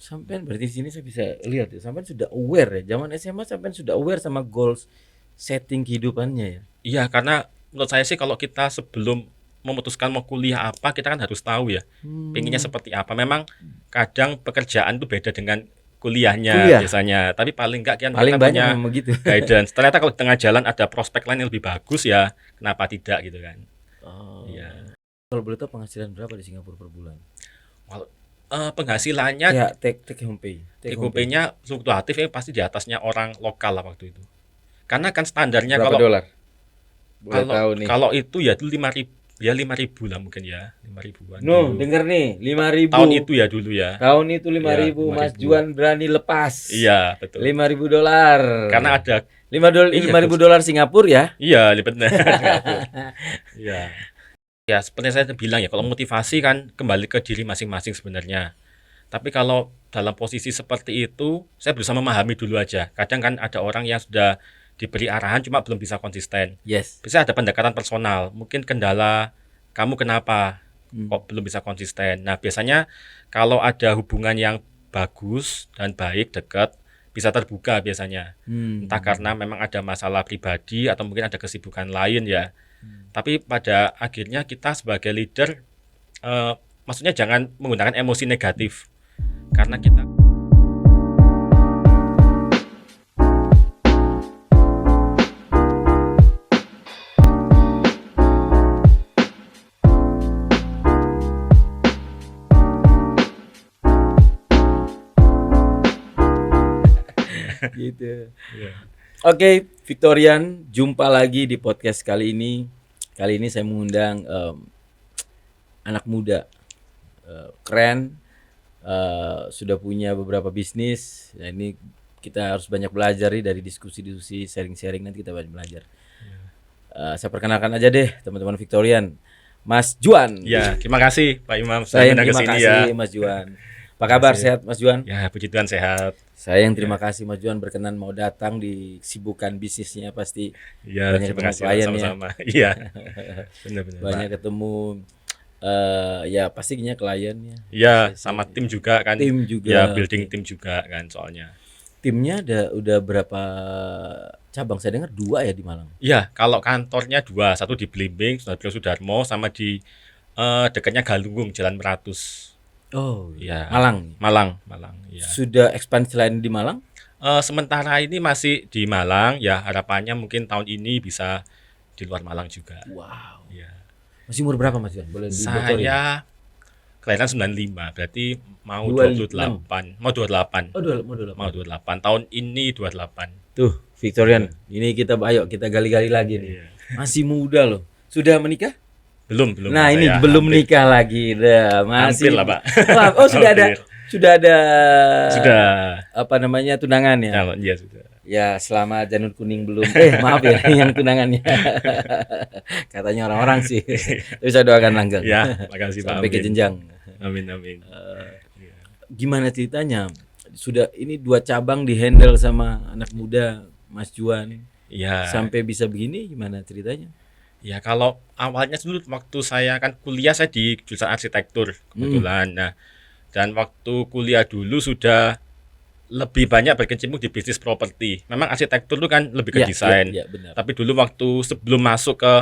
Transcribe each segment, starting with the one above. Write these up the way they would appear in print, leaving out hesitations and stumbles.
Sampean berarti sini saya bisa lihat ya, sampean sudah aware ya. Zaman SMA sampean sudah aware sama goals setting kehidupannya ya. Iya, karena menurut saya sih kalau kita sebelum memutuskan mau kuliah apa, kita kan harus tahu ya, pengennya Hmm, seperti apa. Memang kadang pekerjaan itu beda dengan kuliahnya kuliah biasanya, tapi paling enggak kan paling kita banyak punya memang begitu. guidance. Ternyata kalau di tengah jalan ada prospek lain yang lebih bagus ya, kenapa tidak gitu kan. Oh. Iya. Kalau boleh tahu penghasilan berapa di Singapura per bulan? Kalau penghasilannya Take home pay. Take home pay. TKP-nya fluktuatif ya pasti di atasnya orang lokal lah waktu itu. Karena kan standarnya Berapa kalau dolar? Boleh kalau tahu nih. kalau itu ya itu 5.000 ya 5.000 lah mungkin ya 5.000-an No, dulu. denger nih, Tahun 5.000. itu ya dulu ya. Tahun itu lima Ya ribu, Mas 5.000. Juan berani lepas. Iya betul. $5.000. Karena ada iya Lima ribu dolar Singapura ya. iya benar Singapura. Iya. Ya seperti saya bilang ya kalau motivasi kan kembali ke diri masing-masing sebenarnya. Tapi kalau dalam posisi seperti itu saya berusaha memahami dulu aja. Kadang kan ada orang yang sudah diberi arahan cuma belum bisa konsisten. Yes. Bisa ada pendekatan personal. Mungkin kendala kamu kenapa kok belum bisa konsisten. Nah, biasanya kalau ada hubungan yang bagus dan baik, dekat, bisa terbuka biasanya. Entah karena memang ada masalah pribadi atau mungkin ada kesibukan lain ya. Tapi pada akhirnya kita sebagai leader, maksudnya jangan menggunakan emosi negatif. Karena kita Gitu. ya, Oke, Victorian, jumpa lagi di podcast kali ini. Kali ini saya mengundang anak muda keren, sudah punya beberapa bisnis. Nah, ini kita harus banyak belajar nih dari diskusi-diskusi, sharing-sharing, nanti kita banyak belajar. Saya perkenalkan aja deh teman-teman Victorian, Mas Juan. ya, terima kasih Pak Imam sudah Saya yang undang ke terima sini kasih ya. Mas Juan. Apa Terima kabar, kasih. sehat Mas Juan? Ya, puji Tuhan sehat. Saya yang terima kasih Mas Juan berkenan mau datang di kesibukan bisnisnya, pasti Ya, banyak terima ketemu kasih Pak, klien ya. sama-sama. Iya. Benar-benar Pak. Banyak ketemu ya pastinya kliennya. Ya, sama tim juga kan. Tim juga. Ya, building Oke. tim juga kan soalnya. Timnya udah berapa cabang? Saya dengar 2 ya di Malang. Iya, kalau kantornya 2, satu di Blimbing, Sudarmo, sama di dekatnya Galunggung, Jalan Meratus. Oh, Ya, Malang. Malang. Ya. Sudah ekspansi lain di Malang? Sementara ini masih di Malang, ya harapannya mungkin tahun ini bisa di luar Malang juga. Wow. Ya. Masih umur berapa Mas Juan? Boleh dibocorin? Saya kelahiran 95, berarti mau 26. 28, mau 28. Oh, Mau 28. Tahun ini 28. Tuh, Victorian. Ini kita ayo kita gali-gali lagi nih. Iya. Masih muda loh. Sudah menikah? Belum Nah, Pak, ini saya belum hampir. nikah lagi. Dah, Hampir masih. lah, Pak. Wah, oh sudah ada. Hampir. Sudah ada Sudah. apa namanya tunangan ya? Iya sudah. Ya, selama janur kuning belum. Maaf ya yang tunangannya. Katanya orang-orang sih. Tapi saya doakan langgeng. Ya, makasih Pak. Sampai ke Amin. jenjang. Amin. Gimana ceritanya? Sudah ini 2 cabang dihandle sama anak muda Mas Juan. Iya. Sampai bisa begini gimana ceritanya? Ya kalau awalnya dulu waktu saya kan kuliah saya di jurusan arsitektur kebetulan. Nah, dan waktu kuliah dulu sudah lebih banyak berkecimpung di bisnis properti. Memang arsitektur itu kan lebih ke desain. Iya, benar. Tapi dulu waktu sebelum masuk ke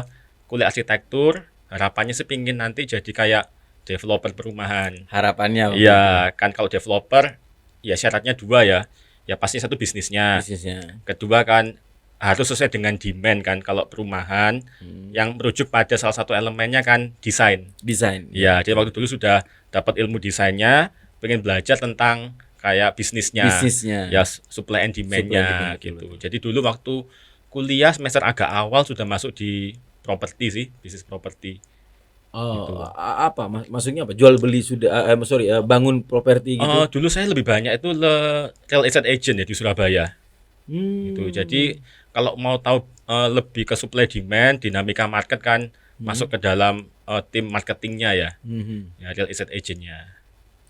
kuliah arsitektur, harapannya sih pingin nanti jadi kayak developer perumahan. Harapannya Iya, kan kalau developer ya syaratnya 2 ya. Ya pasti satu bisnisnya. bisnisnya. Kedua kan harus sesuai dengan demand kan kalau perumahan yang merujuk pada salah satu elemennya kan desain. Desain. Ya, jadi waktu dulu sudah dapat ilmu desainnya, pengen belajar tentang kayak bisnisnya. Ya, supply and demand-nya gitu. Jadi dulu waktu kuliah semester agak awal sudah masuk di properti sih, bisnis properti. Oh, Gitu. apa maksudnya apa? Jual beli sudah bangun properti gitu. Dulu saya lebih banyak itu real estate agent ya di Surabaya. Gitu. Jadi kalau mau tahu lebih ke supply demand, dinamika market kan masuk ke dalam tim marketingnya ya. Ya real estate agentnya.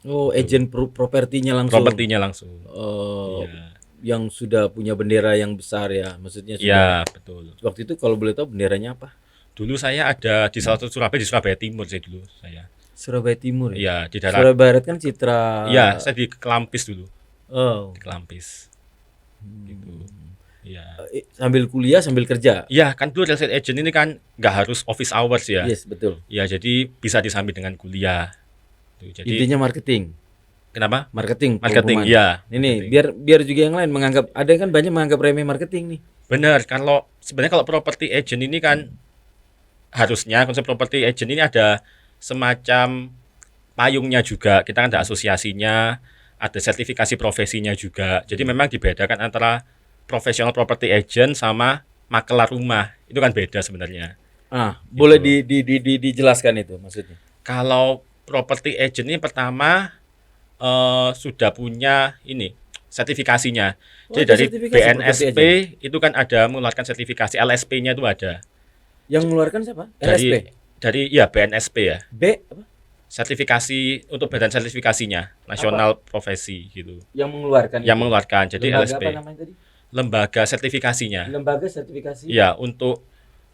Oh, agent propertinya langsung. Propertinya langsung. Oh, Iya. yang sudah punya bendera yang besar ya, maksudnya sudah. Iya, betul. Waktu itu kalau boleh tahu benderanya apa? Dulu saya ada di salah satu Surabaya, di Surabaya Timur saya dulu saya. Surabaya Timur ya. Iya, di daerah. Surabaya Barat kan Citra. Iya, saya di Kelampis dulu. Oh. Di Kelampis. Gitu. Iya. Sambil kuliah sambil kerja. Iya, kan dulu real estate agent ini kan nggak harus office hours ya. Yes, betul. Ya, jadi bisa disambi dengan kuliah. Tuh, jadi Intinya marketing. kenapa? Marketing. Marketing, pengumuman. ya. Ini Marketing. biar juga yang lain menganggap, ada kan banyak menganggap remeh marketing nih. Benar, kalau sebenarnya kalau property agent ini kan harusnya konsep property agent ini ada semacam payungnya juga. Kita kan ada asosiasinya, ada sertifikasi profesinya juga. Jadi memang dibedakan antara profesional property agent sama makelar rumah. Itu kan beda sebenarnya. Boleh dijelaskan itu maksudnya. Kalau property agent ini pertama sudah punya ini sertifikasinya. Jadi dari BNSP itu kan ada mengeluarkan sertifikasi, LSP-nya itu ada. Yang mengeluarkan siapa? LSP. Dari ya BNSP ya. B apa? Sertifikasi untuk badan sertifikasinya, nasional profesi gitu. Yang mengeluarkan. Yang mengeluarkan. Jadi lembaga LSP. Apa namanya tadi? Lembaga sertifikasinya. Lembaga sertifikasi. Ya, untuk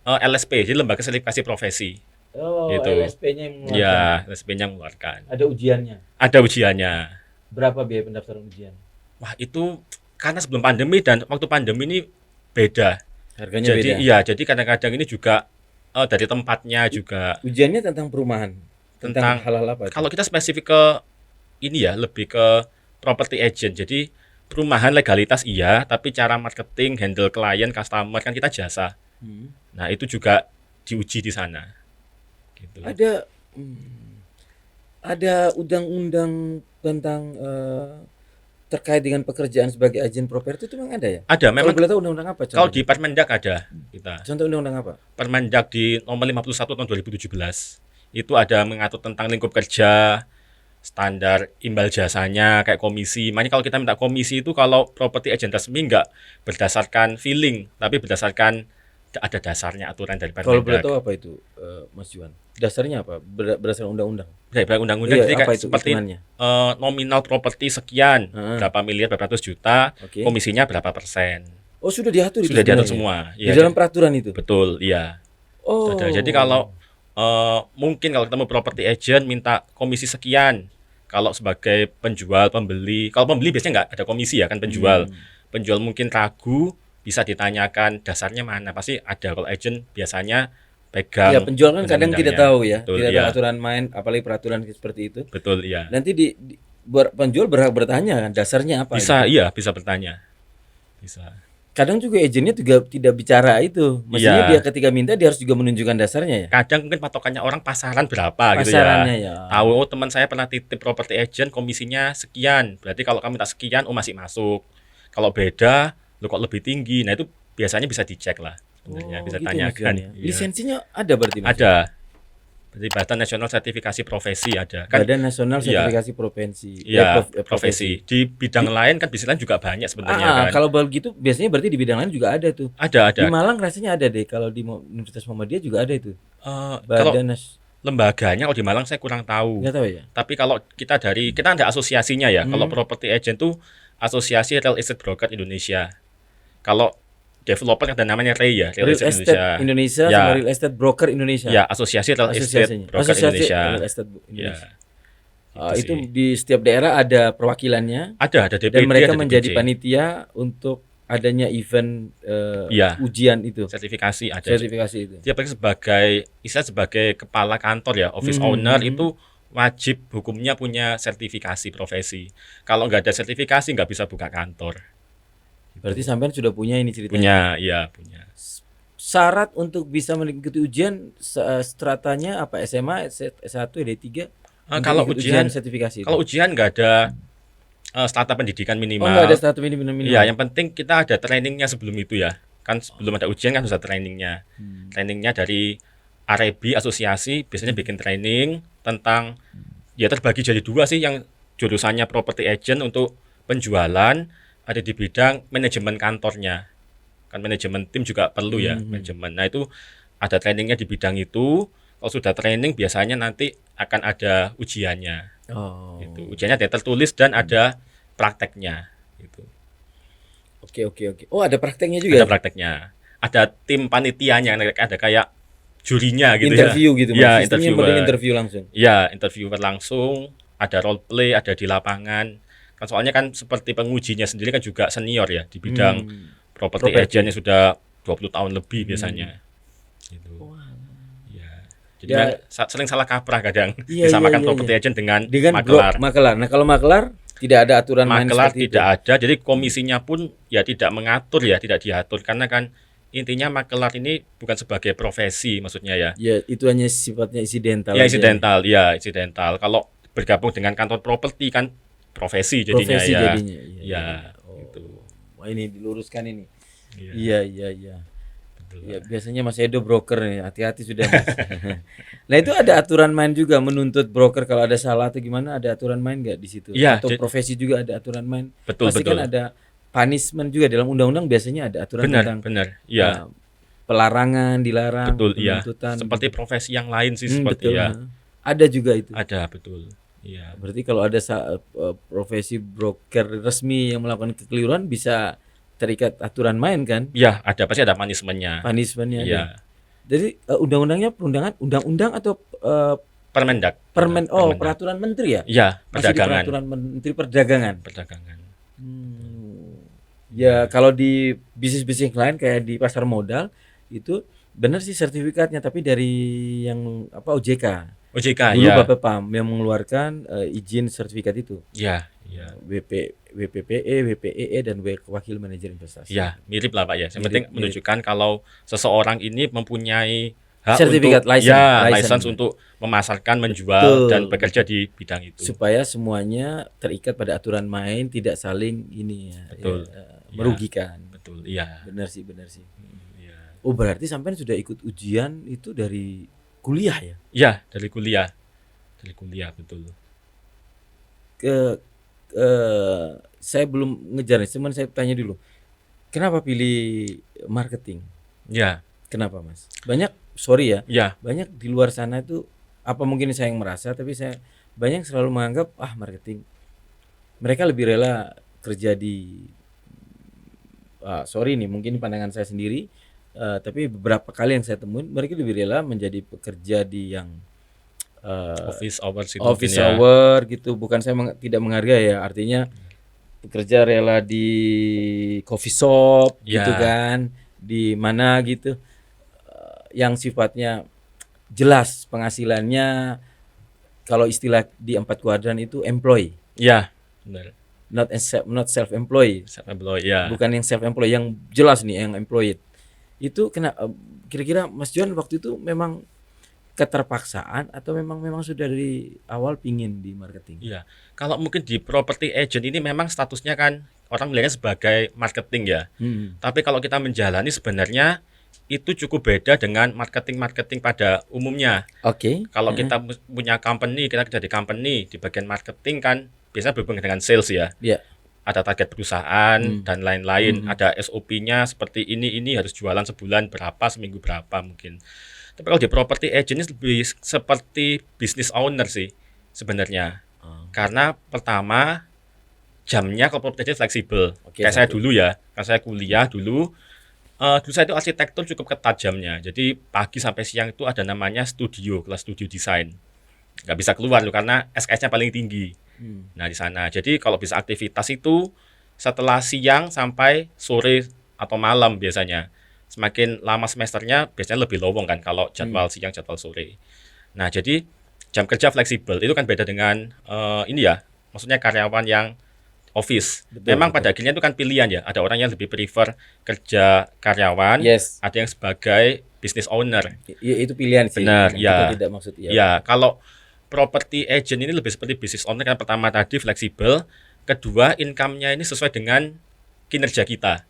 LSP, jadi lembaga sertifikasi profesi. Oh, gitu. LSP-nya yang mengeluarkan. Ya, LSP-nya yang mengeluarkan. Ada ujiannya. Ada ujiannya. Berapa biaya pendaftaran ujian? Wah, itu karena sebelum pandemi dan waktu pandemi ini beda. Harganya jadi, beda. Iya, jadi kadang-kadang ini juga dari tempatnya juga. Ujiannya tentang perumahan. Tentang hal-hal apa? Kalau kita spesifik ke ini ya, lebih ke property agent. Jadi perumahan legalitas iya, tapi cara marketing, handle klien, customer kan kita jasa. Nah, itu juga diuji di sana. Gitu. Ada undang-undang tentang terkait dengan pekerjaan sebagai agen properti itu memang ada ya? Ada, memang. Kalau boleh tahu undang-undang apa? Kalau di Permendak ada kita. Contoh undang-undang apa? Permendak di nomor 51 tahun 2017. Itu ada mengatur tentang lingkup kerja, standar imbal jasanya, kayak komisi. Makanya kalau kita minta komisi itu kalau property agent resmi nggak berdasarkan feeling, tapi berdasarkan ada dasarnya aturan dari Permendak. Kalau boleh tahu apa itu, Mas Juan? Dasarnya apa? Berdasarkan undang-undang? Dari undang-undang, jadi kayak seperti nominal properti sekian, berapa miliar, berapa ratus juta, komisinya berapa persen. Oh, sudah diatur itu? Sudah diatur semua. Di dalam peraturan itu? Betul, iya. Oh. Jadi kalau mungkin kalau ketemu property agent minta komisi sekian, kalau sebagai penjual, pembeli, kalau pembeli biasanya nggak ada komisi ya kan, penjual mungkin ragu, bisa ditanyakan dasarnya mana, pasti ada. Kalau agent biasanya pegang. Ya, penjual kan kadang tidak tahu ya. Betul, tidak tahu aturan main, apalagi peraturan seperti itu. Betul, iya. Nanti penjual berhak bertanya kan dasarnya apa? Bisa, iya, bisa bertanya. Bisa. Kadang juga agennya juga tidak bicara itu. Maksudnya dia ketika minta dia harus juga menunjukkan dasarnya ya. Kadang mungkin patokannya orang pasaran berapa gitu ya. Pasarannya ya. Tahu, teman saya pernah titip property agent komisinya sekian. Berarti kalau kamu minta sekian, masih masuk. Kalau beda, lu kok lebih tinggi. Nah, itu biasanya bisa dicek lah sebenarnya, bisa gitu tanyakan. Ya. Lisensinya ada berarti? Ada. Berarti Badan Nasional Sertifikasi Profesi ada. Kan, Badan Nasional Sertifikasi Profesi. Iya, profesi. Di bidang lain kan bisnis lain juga banyak sebenarnya kan. Kalau begitu biasanya berarti di bidang lain juga ada tuh. Ada. Di Malang rasanya ada deh. Kalau di Universitas Muhammadiyah juga ada itu. Badan lembaganya kalau di Malang saya kurang tahu. Nggak tahu ya. Tapi kalau kita ada asosiasinya ya. Kalau property agent tuh Asosiasi Real Estate Broker Indonesia. Kalau developer ada namanya REI ya, Real Estate Indonesia ya. Sama Real Estate Broker Indonesia. Ya, Asosiasi Real Estate Broker Indonesia. Real Estate Indonesia. Ya. Itu di setiap daerah ada perwakilannya. Ada DPD. Dan mereka menjadi panitia untuk adanya event ujian itu. Sertifikasi ada. Sertifikasi itu. Dia sebagai kepala kantor ya, office owner itu wajib hukumnya punya sertifikasi profesi. Kalau nggak ada sertifikasi nggak bisa buka kantor. Berarti sampean sudah punya ini ceritanya? Punya. Syarat untuk bisa mengikuti ujian stratanya apa? SMA, S1, D3? Kalau ujian sertifikasi. Kalau ujian nggak ada strata pendidikan minimal. Oh, nggak ada strata minimal. Iya, yang penting kita ada trainingnya sebelum itu ya. Kan sebelum ada ujian kan harus ada trainingnya. Trainingnya dari AREBI, asosiasi, biasanya bikin training tentang, ya terbagi jadi dua sih, yang jurusannya property agent untuk penjualan, ada di bidang manajemen kantornya. Kan manajemen tim juga perlu ya, manajemen. Nah, itu ada trainingnya di bidang itu. Kalau sudah training biasanya nanti akan ada ujiannya. Gitu. Ujiannya ada tertulis dan ada prakteknya gitu. Oke. Oh, ada prakteknya juga. Ada prakteknya. Ada tim panitianya, ada kayak jurinya gitu interview ya. gitu, Ya, Mas. Sistemnya model interviewer. interview langsung. Ya, interviewer langsung, ada role play, ada di lapangan. Kan soalnya kan seperti pengujinya sendiri kan juga senior ya di bidang property Properti. agent yang sudah 20 tahun lebih biasanya. Gitu. Ya. Jadi Ya. memang sering salah kaprah kadang Iya, disamakan iya, property iya. agent dengan Makelar. makelar. Nah, kalau makelar tidak ada aturan main Makelar seperti itu. tidak ada, jadi komisinya pun ya tidak mengatur ya, tidak diatur karena kan intinya makelar ini bukan sebagai profesi maksudnya ya. Ya, itu hanya sifatnya insidental Ya aja. insidental, ya insidental. Kalau bergabung dengan kantor properti kan profesi jadinya Profesi ya. jadinya. Iya, Ya, Oh. gitu. Wah, ini diluruskan ini. Iya. Iya. Betul. Ya, biasanya Mas Edo broker nih, hati-hati sudah, Mas. Nah, itu ada aturan main juga menuntut broker kalau ada salah atau gimana, ada aturan main nggak di situ? Iya, Atau profesi juga ada aturan main? Betul, Pasti kan betul. ada punishment juga dalam undang-undang, biasanya ada aturan tentang Benar. Iya, pelarangan, dilarang, betul, iya. penuntutan. Seperti profesi yang lain sih seperti Betul. ya. Ada juga itu. Ada, betul. Iya. Berarti kalau ada profesi broker resmi yang melakukan kekeliruan bisa terikat aturan main kan? Iya, ada pasti ada punishment-nya. Punishment-nya ada. Iya. Jadi undang-undangnya undang-undang atau Permendak. permen Permendak. peraturan menteri ya? Iya, Masih di perdagangan. peraturan menteri perdagangan. Perdagangan. Ya kalau di bisnis-bisnis lain kayak di pasar modal itu benar sih sertifikatnya, tapi dari yang OJK. OJK Dulu ya. Bapepam yang mengeluarkan izin sertifikat itu. Iya. WPPE, WPEE dan Wakil Manajer Investasi. Ya, mirip lah Pak ya. Yang Mirip, penting menunjukkan kalau seseorang ini mempunyai hak sertifikat untuk license. license untuk memasarkan, menjual Betul, dan bekerja di bidang itu. supaya semuanya terikat pada aturan main, tidak saling ini ya, Betul. merugikan. Betul, iya. Benar sih. Iya. Oh, berarti sampai sudah ikut ujian itu dari kuliah ya? Iya, dari kuliah. Dari kuliah, betul. Saya belum ngejar nih, cuman saya tanya dulu. Kenapa pilih marketing? Iya. Kenapa, Mas? Banyak, sorry ya, Iya. banyak di luar sana itu, apa mungkin saya yang merasa, tapi saya banyak selalu menganggap marketing. Mereka lebih rela kerja di sorry nih, mungkin pandangan saya sendiri, tapi beberapa kali yang saya temuin mereka lebih rela menjadi pekerja di yang Office hours itu office mungkin ya. hour gitu. Bukan saya tidak menghargai ya, artinya bekerja rela di coffee shop Ya. gitu kan, di mana gitu, yang sifatnya jelas penghasilannya. Kalau istilah di 4 kuadran itu employee, Iya, benar. not self employed. Self-employed, ya. Bukan yang self employed, yang jelas nih yang employed. Itu kira-kira Mas John waktu itu memang keterpaksaan atau memang sudah dari awal pingin di marketing? Iya. Kalau mungkin di property agent ini memang statusnya kan orang melihatnya sebagai marketing ya. Tapi kalau kita menjalani sebenarnya itu cukup beda dengan marketing pada umumnya. Oke. Kalau kita punya company, kita kerja di company, di bagian marketing kan biasanya berhubungan dengan sales ya. Iya. Ada target perusahaan dan lain-lain, ada SOP-nya seperti ini harus jualan sebulan berapa, seminggu berapa mungkin. Tapi kalau di property agent ini lebih seperti business owner sih sebenarnya. Karena pertama jamnya kalau property agent fleksibel. Oke, Kayak saya dulu ya, kan saya kuliah dulu. Dulu saya itu arsitektur cukup ketat jamnya. Jadi pagi sampai siang itu ada namanya studio, kelas studio desain. Nggak bisa keluar loh karena SKS-nya paling tinggi. Nah di sana. Jadi kalau bisa aktivitas itu setelah siang sampai sore atau malam biasanya. Semakin lama semesternya biasanya lebih lowong kan kalau jadwal siang, jadwal sore. Nah jadi jam kerja fleksibel itu kan beda dengan ini ya. Maksudnya karyawan yang office. Memang pada akhirnya itu kan pilihan ya. Ada orang yang lebih prefer kerja karyawan, ada yang sebagai business owner. Ya, itu pilihan sih. Benar, ya. Kita tidak maksud ya. Ya, kalau property agent ini lebih seperti business owner kan pertama tadi fleksibel, kedua income-nya ini sesuai dengan kinerja kita.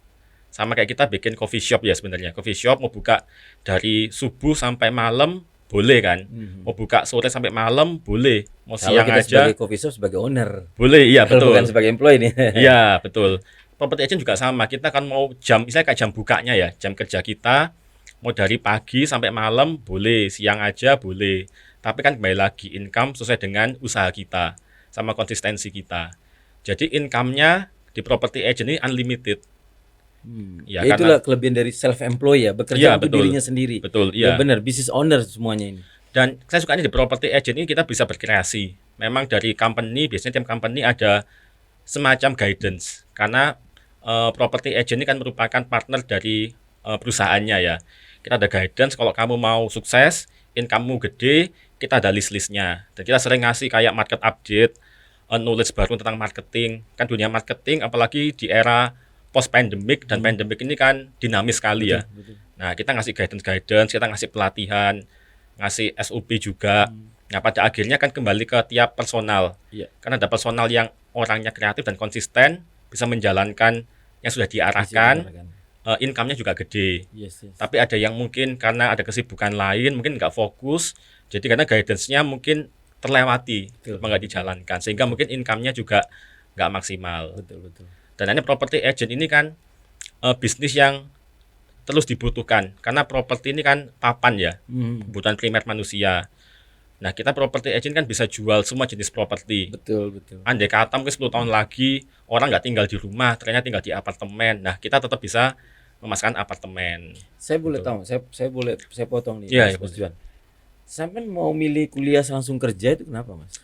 Sama kayak kita bikin coffee shop ya sebenarnya. Coffee shop mau buka dari subuh sampai malam boleh kan. Mau buka sore sampai malam boleh. Mau Kalau siang kita aja sebagai coffee shop sebagai owner. boleh, iya betul. Bukan sebagai employee nih. Iya, betul. Property agent juga sama. Kita kan mau jam, misalnya kayak jam bukanya ya, jam kerja kita mau dari pagi sampai malam boleh, siang aja boleh. Tapi kan kembali lagi income sesuai dengan usaha kita sama konsistensi kita. Jadi income-nya di property agent ini unlimited. Ya, Ya karena itulah kelebihan dari self employed ya, bekerja iya untuk betul, dirinya sendiri. betul, Ya iya. benar, business owner semuanya ini. Dan saya sukanya di property agent ini kita bisa berkreasi. Memang dari company, biasanya tiap company ada semacam guidance. Karena property agent ini kan merupakan partner dari perusahaannya ya. Kita ada guidance kalau kamu mau sukses, income-mu gede, kita ada list-listnya. Dan kita sering ngasih kayak market update, knowledge baru tentang marketing. Kan dunia marketing apalagi di era post pandemic dan pandemic ini kan dinamis sekali ya. Betul. Nah, kita ngasih guidance, kita ngasih pelatihan, ngasih SOP juga. Nah, pada akhirnya kan kembali ke tiap personal. Iya. Karena ada personal yang orangnya kreatif dan konsisten, bisa menjalankan yang sudah diarahkan, income-nya juga gede. Yes. Tapi ada yang mungkin karena ada kesibukan lain, mungkin nggak fokus, jadi karena guidance-nya mungkin terlewati, nggak dijalankan, sehingga mungkin income-nya juga nggak maksimal. Betul. Dan ini property agent ini kan bisnis yang terus dibutuhkan, karena properti ini kan papan ya, kebutuhan primer manusia. Nah, kita property agent kan bisa jual semua jenis properti. Betul. Andai kata mungkin 10 tahun lagi orang nggak tinggal di rumah, ternyata tinggal di apartemen. Nah, kita tetap bisa memasarkan apartemen. Saya boleh tahu, saya potong nih, Iya, Mas Juan. Sampai mau milih kuliah langsung kerja itu kenapa, Mas?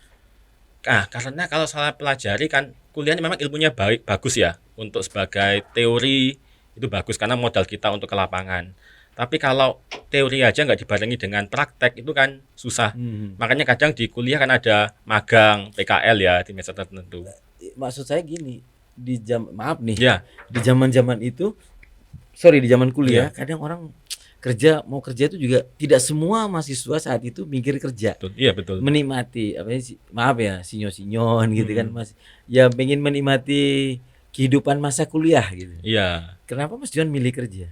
Karena kalau saya pelajari kan kuliah ini memang ilmunya bagus ya, untuk sebagai teori itu bagus karena modal kita untuk ke lapangan. Tapi kalau teori aja nggak dibarengi dengan praktek itu kan susah. Makanya kadang di kuliah kan ada magang, PKL ya di masa tertentu. Maksud saya gini, di maaf nih, Ya, di zaman itu, di zaman kuliah, kadang orang mau kerja itu juga tidak semua mahasiswa saat itu mikir kerja. betul. Iya betul. Menikmati maaf ya, sinyo-sinyon gitu kan, Mas. Ya pengen menikmati kehidupan masa kuliah gitu. Iya. Kenapa Mas Juan milih kerja?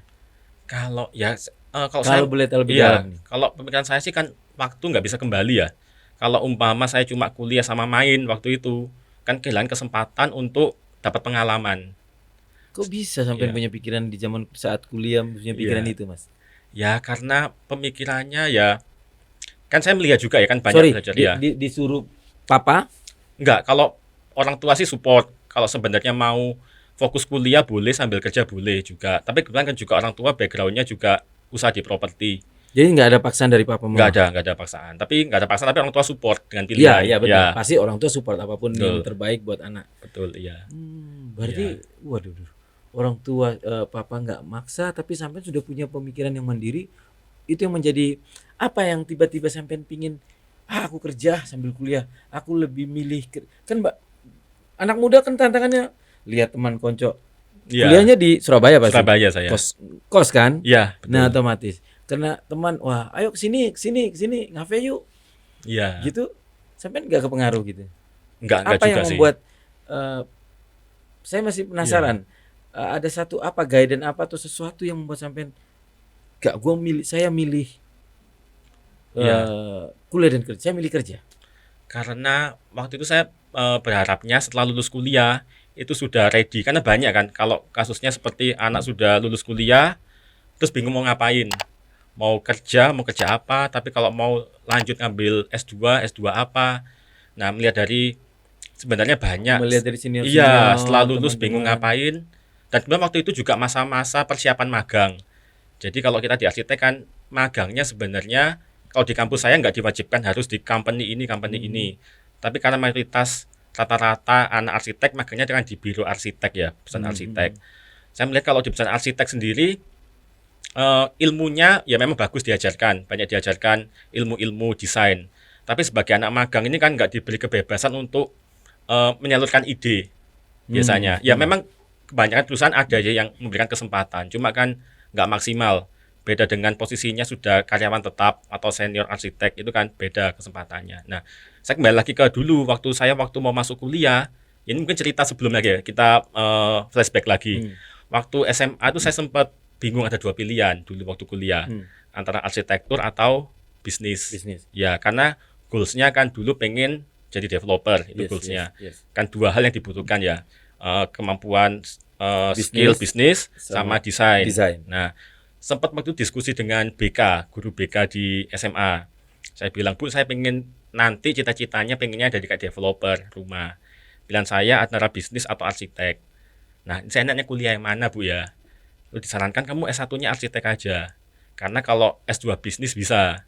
Kalau ya kalau Kalau saya boleh tahu lebih iya, dalam nih. kalau pemikiran saya sih kan waktu nggak bisa kembali ya. Kalau umpama saya cuma kuliah sama main waktu itu, kan kehilangan kesempatan untuk dapat pengalaman. Kok bisa sampai Iya. punya pikiran di zaman saat kuliah punya pikiran Iya. itu, Mas? Ya karena pemikirannya ya, kan saya melihat juga ya kan banyak belajar ya. Disuruh papa? Enggak, kalau orang tua sih support. Kalau sebenarnya mau fokus kuliah boleh, sambil kerja boleh juga. Tapi kebetulan kan juga orang tua backgroundnya juga usaha di properti. Jadi nggak ada paksaan dari papa mama? Nggak ada paksaan. Tapi nggak ada paksaan, tapi orang tua support dengan Iya, pilihan. iya betul. Ya, Pasti orang tua support apapun yang betul, terbaik buat anak. betul, iya. Berarti waduh. Orang tua papa nggak maksa tapi sampai sudah punya pemikiran yang mandiri. Itu yang menjadi apa yang tiba-tiba sampai pingin aku kerja sambil kuliah. Aku lebih milih kan Mbak, anak muda kan tantangannya lihat teman konco. Iya. Kuliahnya di Surabaya pasti. Surabaya saya. Kos kan? Iya, betul. Nah, otomatis. Karena teman, wah, ayo ke sini, ngafe yuk. Iya. Gitu. Sampai nggak kepengaruh gitu. Enggak Apa juga yang sih. membuat saya masih penasaran. Ada satu apa guidance apa atau sesuatu yang membuat sampai saya milih kuliah dan kerja, saya milih kerja. Karena waktu itu saya berharapnya setelah lulus kuliah itu sudah ready, karena banyak kan kalau kasusnya seperti anak sudah lulus kuliah terus bingung mau ngapain, mau kerja apa, tapi kalau mau lanjut ngambil S2 apa. Nah, melihat dari sebenarnya banyak, Melihat dari senior iya, setelah lulus teman-teman. bingung ngapain. Dan kemudian waktu itu juga masa-masa persiapan magang. Jadi kalau kita di arsitek kan magangnya sebenarnya kalau di kampus saya nggak diwajibkan harus di company ini. Tapi karena mayoritas rata-rata anak arsitek magangnya dengan di biro arsitek ya, perusahaan arsitek. Saya melihat kalau di perusahaan arsitek sendiri ilmunya ya memang bagus diajarkan, banyak diajarkan ilmu-ilmu desain. Tapi sebagai anak magang ini kan nggak diberi kebebasan untuk menyalurkan ide biasanya. Ya memang kebanyakan perusahaan ada ya yang memberikan kesempatan, cuma kan nggak maksimal. Beda dengan posisinya sudah karyawan tetap atau senior arsitek, itu kan beda kesempatannya. Nah, saya kembali lagi ke dulu waktu mau masuk kuliah. Ini mungkin cerita sebelumnya ya, kita flashback lagi. Waktu SMA itu saya sempat bingung, ada dua pilihan dulu waktu kuliah, antara arsitektur atau bisnis. Ya, karena goals-nya kan dulu pengen jadi developer, itu goals-nya. Kan dua hal yang dibutuhkan ya, kemampuan skill bisnis sama desain. Nah, sempat waktu diskusi dengan guru BK di SMA. Saya bilang, Bu, saya pengen nanti cita-citanya pengennya jadi kayak developer rumah. Pilihan saya antara bisnis atau arsitek. Nah, saya enaknya kuliah yang mana, Bu ya? disarankan kamu S1-nya arsitek aja. Karena kalau S2 bisnis bisa.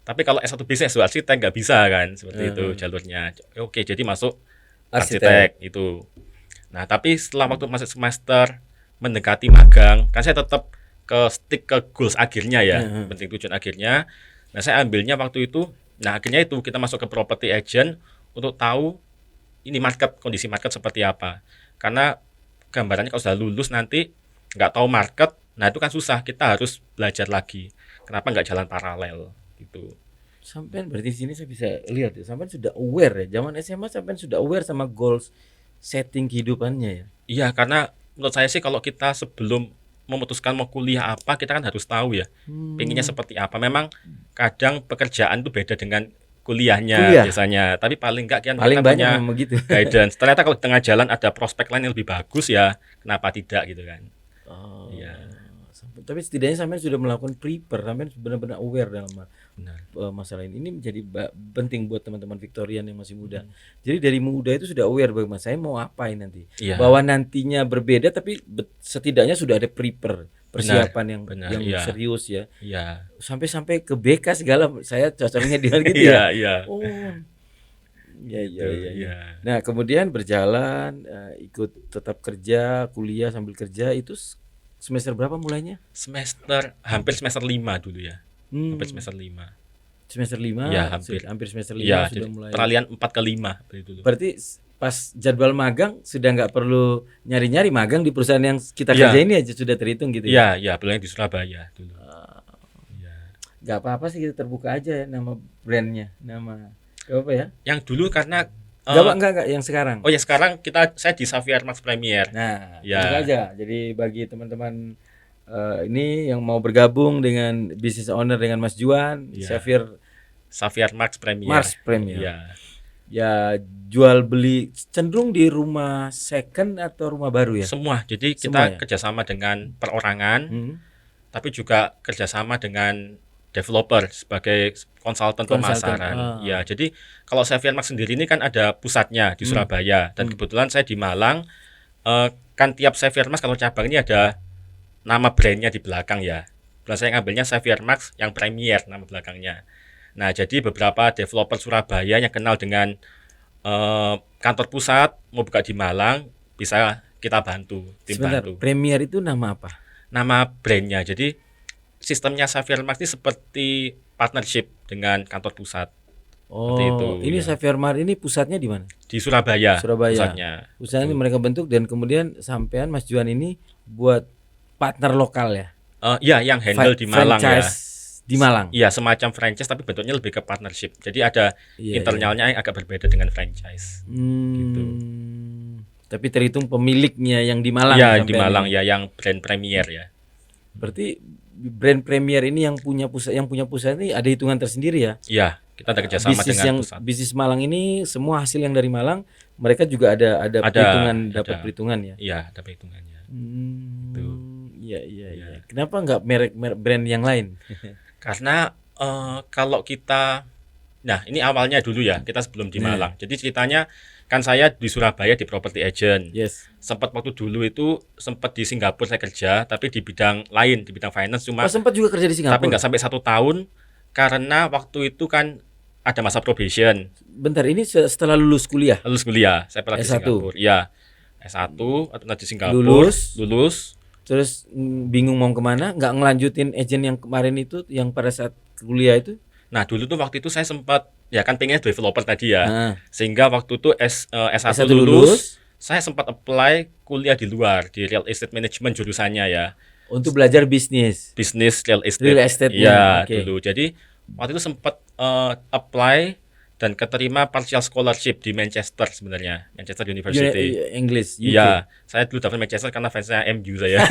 Tapi kalau S1 bisnis S2 arsitek nggak bisa kan, seperti itu jalurnya. Oke, jadi masuk arsitek itu. Nah, tapi setelah waktu masuk semester mendekati magang, kan saya tetap stick ke goals akhirnya ya, penting tujuan akhirnya. Nah, saya ambilnya waktu itu, nah akhirnya itu kita masuk ke property agent untuk tahu ini kondisi market seperti apa. Karena gambarannya kalau sudah lulus nanti nggak tahu market, nah itu kan susah, kita harus belajar lagi. Kenapa nggak jalan paralel gitu. Sampai berarti sini saya bisa lihat ya, sampai sudah aware ya. Zaman SMA sampai sudah aware sama goals setting kehidupannya ya. Iya, karena menurut saya sih kalau kita sebelum memutuskan mau kuliah apa, kita kan harus tahu ya, pengennya seperti apa. Memang kadang pekerjaan itu beda dengan kuliahnya biasanya, tapi paling enggak kan paling kita banyak punya memang gitu. guidance. Ternyata kalau di tengah jalan ada prospek lain yang lebih bagus ya, kenapa tidak gitu kan. Oh. Iya. Tapi setidaknya sampai sudah melakukan prepare, sampai benar-benar aware dalam masalah ini. Ini menjadi penting buat teman-teman Victorian yang masih muda. Jadi dari muda itu sudah aware bagaimana saya mau apain nanti. Bahwa nantinya berbeda, tapi setidaknya sudah ada prepare, persiapan yang serius ya. Sampai ke BK segala saya cocoknya dengan gitu ya. Oh. Ya. Nah, kemudian berjalan, ikut tetap kerja, kuliah sambil kerja itu semester berapa mulainya? Hampir semester 5 dulu ya. Hampir semester 5. Semester 5? Ya, hampir semester 5 ya, sudah mulai. Peralihan 4 ke 5 dulu. Berarti pas jadwal magang sudah nggak perlu nyari-nyari magang di perusahaan yang kita kerja ini aja sudah terhitung gitu ya? Iya, belum di Surabaya dulu. Nggak apa-apa sih, kita terbuka aja ya nama brandnya, nama apa ya? Yang dulu karena Enggak, yang sekarang. Oh ya, sekarang saya di Xavier Max Premier. Nah, itu aja. Jadi bagi teman-teman ini yang mau bergabung dengan business owner dengan Mas Juan, Xavier Max Premier. Mars Premier. Ya, jual beli cenderung di rumah second atau rumah baru ya? Semua. Jadi kita kerjasama dengan perorangan, tapi juga kerjasama dengan developer sebagai konsultan pemasaran. Ya, jadi kalau Xavier Max sendiri ini kan ada pusatnya di Surabaya dan kebetulan saya di Malang. Kan tiap Xavier Max kalau cabang ini ada nama brandnya di belakang ya. Dan saya ngambilnya Xavier Max yang Premier nama belakangnya. Nah, jadi beberapa developer Surabaya yang kenal dengan kantor pusat mau buka di Malang bisa kita bantu. Bantu. Premier itu nama apa? Nama brandnya. Jadi sistemnya Xavier Max ini seperti partnership dengan kantor pusat. Oh, itu, ini ya. Xavier Max ini pusatnya di mana? Di Surabaya. Pusatnya ini mereka bentuk dan kemudian sampean Mas Juan ini buat partner lokal ya? Iya, yang handle di Malang ya. Di Malang. Iya, semacam franchise tapi bentuknya lebih ke partnership. Jadi ada internalnya yang agak berbeda dengan franchise. Gitu. Tapi terhitung pemiliknya yang di Malang. Iya, di Malang ya, yang brand Premier ya. Berarti brand Premier ini yang punya pusat ini ada hitungan tersendiri ya? Iya, kita ada kerjasama dengan pusat. Bisnis Malang ini semua hasil yang dari Malang mereka juga ada perhitungan, dapat perhitungan ya? Iya, ada perhitungannya. Iya. Kenapa nggak merek brand yang lain? Karena kalau kita, nah ini awalnya dulu ya, kita sebelum di Malang. Jadi ceritanya kan saya di Surabaya di property agent. Sempat waktu dulu itu sempat di Singapura saya kerja, tapi di bidang lain, di bidang finance cuma. Sempat juga kerja di Singapura. Tapi nggak sampai 1 tahun karena waktu itu kan ada masa probation. Bentar, ini setelah lulus kuliah? Lulus kuliah, saya pernah di Singapura. Iya, S1 atau di Singapura. Lulus. Terus bingung mau kemana? Nggak ngelanjutin agent yang kemarin itu, yang pada saat kuliah itu? Nah dulu tuh waktu itu saya sempat ya kan pengen developer tadi ya, sehingga waktu itu S1 lulus, saya sempat apply kuliah di luar di real estate management jurusannya ya. Untuk belajar bisnis real estate. Iya dulu. Jadi waktu itu sempat apply dan keterima partial scholarship di Manchester sebenarnya, Manchester University. English. Iya, saya dulu daftar Manchester karena fansnya MU saya.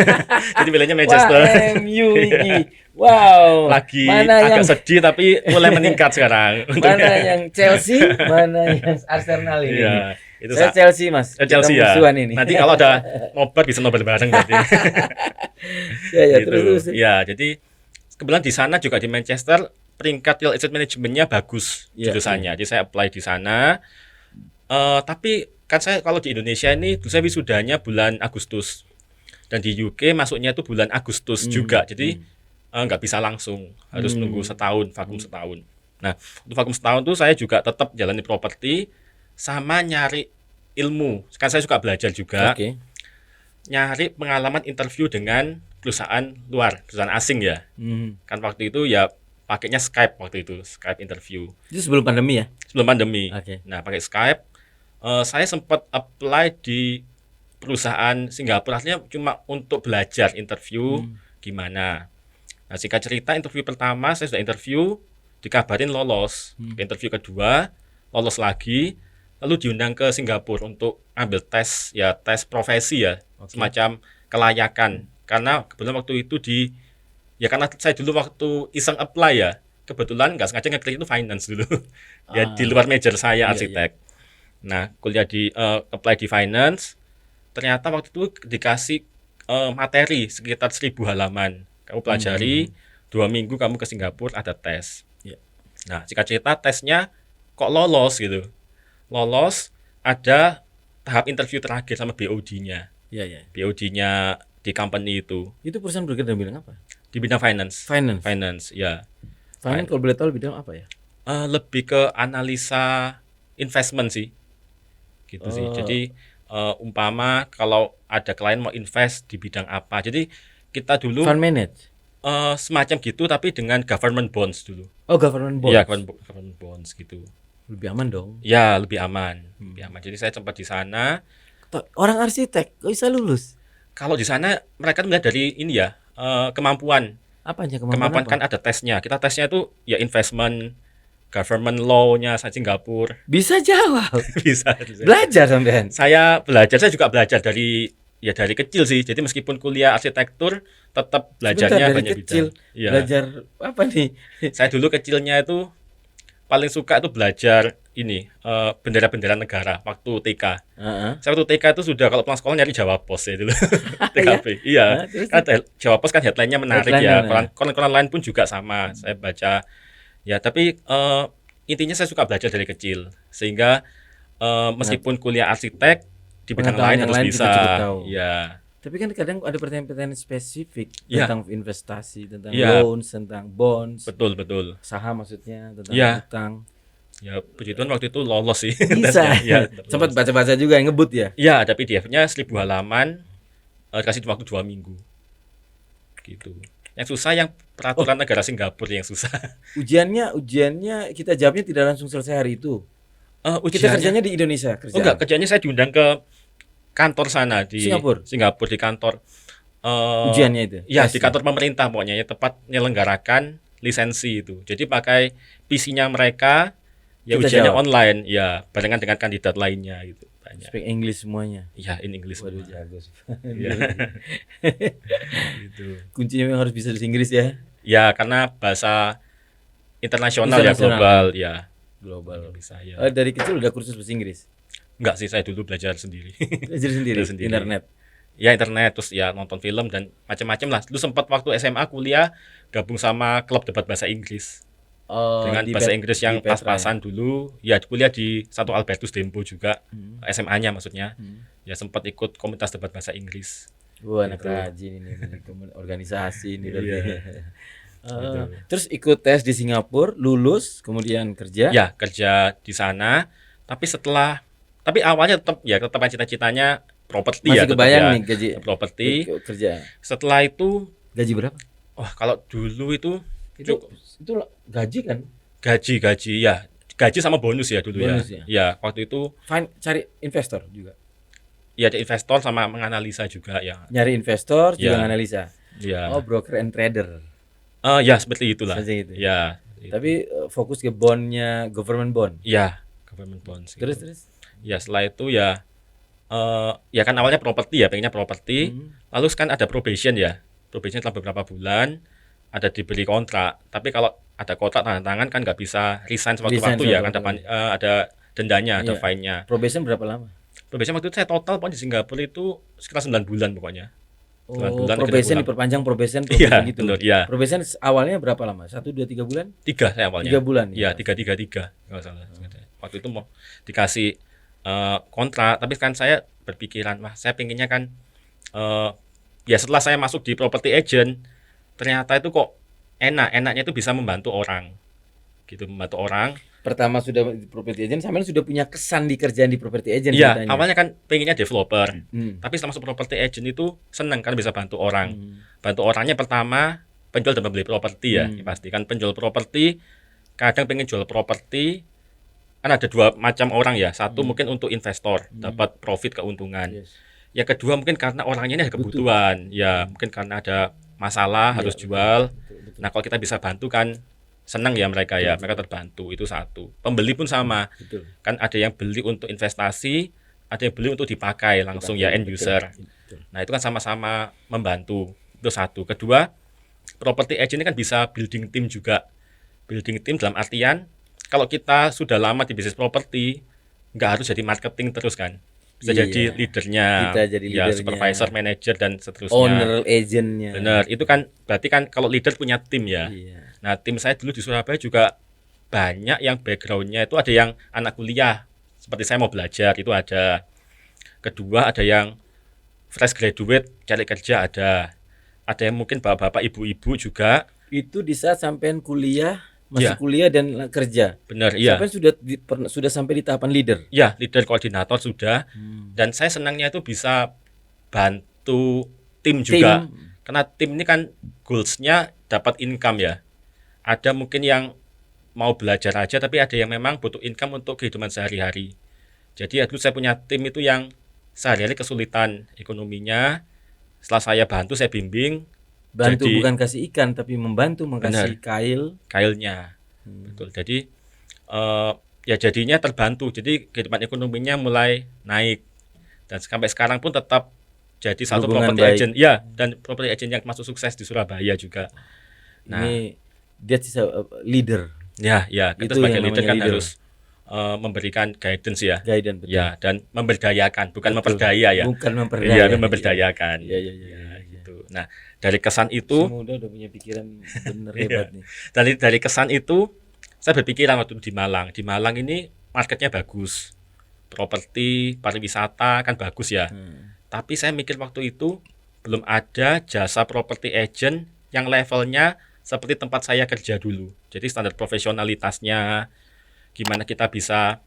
Jadi pilihnya Manchester. Wah, MU ini. Wow. Lagi agak sedih tapi mulai meningkat sekarang. Mana yang Chelsea, mana yang Arsenal ini. Iya, itu saya Chelsea, Mas. Chelsea ya. Ini. Nanti kalau ada nobar bisa nobar bareng berarti. Ya, gitu. Terus. Ya, jadi kebetulan di sana juga di Manchester peringkat real estate manajemennya bagus jurusannya. Jadi saya apply di sana. Tapi kan saya kalau di Indonesia ini saya wisudanya bulan Agustus. Dan di UK masuknya itu bulan Agustus juga. Jadi nggak bisa langsung, harus nunggu setahun, vakum setahun. Nah, untuk vakum setahun tuh saya juga tetap jalani properti sama nyari ilmu. Kan saya suka belajar juga. Oke. Nyari pengalaman interview dengan perusahaan luar, perusahaan asing ya. Kan waktu itu ya pakainya Skype waktu itu, Skype interview. Itu sebelum pandemi ya? Sebelum pandemi. Oke. Nah, pakai Skype. Saya sempat apply di perusahaan Singapura, artinya cuma untuk belajar interview gimana. Nah, singkat cerita interview pertama saya sudah interview, dikabarin lolos. Interview kedua lolos lagi, lalu diundang ke Singapura untuk ambil tes ya, tes profesi ya, semacam kelayakan. Karena kebetulan waktu itu karena saya dulu waktu iseng apply ya, kebetulan nggak sengaja ngeklik itu finance dulu. Ya di luar major saya arsitek. Nah, kuliah di apply di finance, ternyata waktu itu dikasih materi sekitar 1.000 halaman. Kamu pelajari 2 minggu, kamu ke Singapura ada tes. Nah, singkat cerita tesnya kok lolos gitu. Lolos, ada tahap interview terakhir sama BOD-nya. BOD-nya di company itu. Itu perusahaan bergerak dalam bidang apa? Di bidang finance. Finance, ya. Finance kalau boleh tahu bidang apa ya? Lebih ke analisa investment sih. Gitu sih. Jadi umpama kalau ada klien mau invest di bidang apa. Jadi kita dulu fund manage. Semacam gitu tapi dengan government bonds dulu. Oh, government bonds. Iya, government bonds gitu. Lebih aman dong. Ya, lebih aman. Lebih aman. Jadi saya sempat di sana. Orang arsitek kok bisa lulus? Kalau di sana mereka melihat dari ini ya, kemampuan. Apanya Kemampuan apa? kan ada tesnya. Kita tesnya itu ya investment, government law-nya Singapura. Bisa jawab. bisa. Belajar sampean. Saya juga belajar dari kecil sih. Jadi meskipun kuliah arsitektur tetap belajarnya dari banyak kecil. bidang. Belajar apa nih? Saya dulu kecilnya itu paling suka itu belajar ini bendera-bendera negara waktu TK. Saya waktu TK itu sudah kalau pulang sekolah nyari Jawa Pos ya dulu. TKP. Iya. Kan Jawa Pos kan headline-nya menarik ya. Koran-koran lain pun juga sama. Saya baca. Ya, tapi intinya saya suka belajar dari kecil. Sehingga meskipun kuliah arsitek di bidang lain harus bisa. Ya. Tapi kan kadang ada pertanyaan-pertanyaan spesifik tentang investasi, tentang loans, tentang bonds. Betul. Saham maksudnya, tentang utang. Ya, puji Tuhan waktu itu lolos sih. Bisa. Sempat baca-baca juga yang ngebut ya? Iya, ada PDF-nya 1.000 halaman, kasih waktu 2 minggu. Gitu. Yang susah yang peraturan negara Singapura yang susah. Ujiannya kita jawabnya tidak langsung selesai hari itu. Kita kerjanya di Indonesia. Enggak, kerjanya saya diundang ke kantor sana di Singapura di kantor. Ujiannya itu? Ya, di kantor pemerintah pokoknya, ya, tepat menyelenggarakan lisensi itu. Jadi pakai PC-nya mereka, ya ujiannya online, ya barengan dengan kandidat lainnya gitu. Banyak. Speak English semuanya. Ya, in English. Waduh, jago. Gitu. Kuncinya memang harus bisa bahasa Inggris ya. Ya, karena bahasa internasional ya, global ya. Global bisa ya. Dari kecil udah kursus bahasa Inggris? Enggak sih, saya dulu belajar sendiri. Belajar sendiri. Internet. Ya, internet, terus ya nonton film dan macam-macam lah. Dulu sempat waktu SMA kuliah gabung sama klub debat bahasa Inggris. Dengan bahasa Inggris yang pas-pasan dulu. Ya, kuliah di satu Albertus Dempo juga. SMA-nya maksudnya. Ya, sempat ikut komunitas debat bahasa Inggris. Wah, anak rajin ini, organisasi ini berarti. Terus ikut tes di Singapura, lulus, kemudian kerja? Ya, kerja di sana. Tapi awalnya tetap cita-citanya properti. Masih kebayang nih gaji properti kerja. Setelah itu gaji berapa? Wah, kalau dulu itu gaji kan? Gaji ya. Gaji sama bonus ya dulu bonus ya. Ya, waktu itu cari investor juga. Iya, ada investor sama menganalisa juga ya. Nyari investor juga menganalisa. Ya. Oh, broker and trader. Ya, seperti itulah. Gitu. Ya. Tapi fokus ke bondnya government bond. Iya, government bonds. Terus. Ya, setelah itu ya kan awalnya properti ya, pengennya properti. Lalu kan ada probation ya. Probation selama beberapa bulan, ada diberi kontrak. Tapi kalau ada kontrak tanda tangan kan nggak bisa resign sewaktu-waktu ya, kan ada dendanya, ada fine-nya. Probation berapa lama? Probation waktu itu saya total pokoknya di Singapura itu sekitar 9 bulan pokoknya. 9 bulan probation diperpanjang probation gitu. Benar, iya. Probation awalnya berapa lama? 1, 2, 3 bulan? 3 saya awalnya. 3 bulan. Iya, 3 enggak salah. Waktu itu mau dikasih kontrak, tapi kan saya berpikiran, wah saya pinginnya kan ya setelah saya masuk di property agent, ternyata itu kok enaknya itu bisa membantu orang. Gitu, membantu orang. Pertama sudah di property agent, sampean sudah punya kesan di kerjaan di property agent Iya, ceritanya. awalnya kan pengennya developer. Tapi setelah masuk property agent itu senang kan bisa bantu orang. Bantu orangnya pertama penjual dan pembeli properti ya, pasti kan penjual properti kadang pengen jual properti kan ada dua macam orang ya. Satu mungkin untuk investor, dapat profit keuntungan. Yes. Yang kedua mungkin karena orangnya ini ada kebutuhan, ya mungkin karena ada masalah harus jual. Betul. Nah, kalau kita bisa bantu kan senang ya mereka ya, mereka terbantu, itu satu. Pembeli pun sama. Betul. Kan ada yang beli untuk investasi, ada yang beli untuk dipakai langsung ya, end user. Betul. Nah, itu kan sama-sama membantu. Itu satu. Kedua, property agent ini kan bisa building team juga. Building team dalam artian kalau kita sudah lama di bisnis properti, nggak harus jadi marketing terus kan. Bisa Iya. jadi leadernya, Kita jadi ya leadernya. supervisor, manager dan seterusnya. Owner agentnya. Benar, itu kan berarti kan kalau leader punya tim ya. Iya. Nah, tim saya dulu di Surabaya juga banyak yang backgroundnya itu ada yang anak kuliah, seperti saya mau belajar itu ada. Kedua ada yang fresh graduate cari kerja ada. Ada yang mungkin bapak-bapak, ibu-ibu juga. Itu di saat sampean kuliah, masih Iya. kuliah dan kerja. Benar, iya. Sampean sudah sampai di tahapan leader. Ya, leader koordinator sudah. Dan saya senangnya itu bisa bantu tim juga. Karena tim ini kan goals-nya dapat income ya. Ada mungkin yang mau belajar aja, tapi ada yang memang butuh income untuk kehidupan sehari-hari. Jadi dulu saya punya tim itu yang sehari-hari kesulitan ekonominya. Setelah saya bantu, saya bimbing. Bantu Jadi- bukan kasih ikan, tapi membantu mengkasih kailnya. Betul. Jadi ya jadinya terbantu. Jadi kehidupan ekonominya mulai naik. Dan sampai sekarang pun tetap jadi satu Hubungan property baik. agent. Ya, dan property agent yang masuk sukses di Surabaya juga. Nah, Ini dia leader, ya, kita Itu sebagai yang leader namanya kan leader. harus memberikan guidance ya. guidance betul. Ya, dan memberdayakan, bukan Betul. memperdaya ya. Bukan Iya, memperdaya. memberdayakan. Iya. Gitu. Nah, dari kesan Si itu, muda udah punya pikiran bener Iya. hebat nih. dari kesan itu, saya berpikiran waktu di Malang. Di Malang ini marketnya bagus. Properti, pariwisata kan bagus ya. Tapi saya mikir waktu itu belum ada jasa property agent yang levelnya seperti tempat saya kerja dulu. Jadi standar profesionalitasnya, gimana kita bisa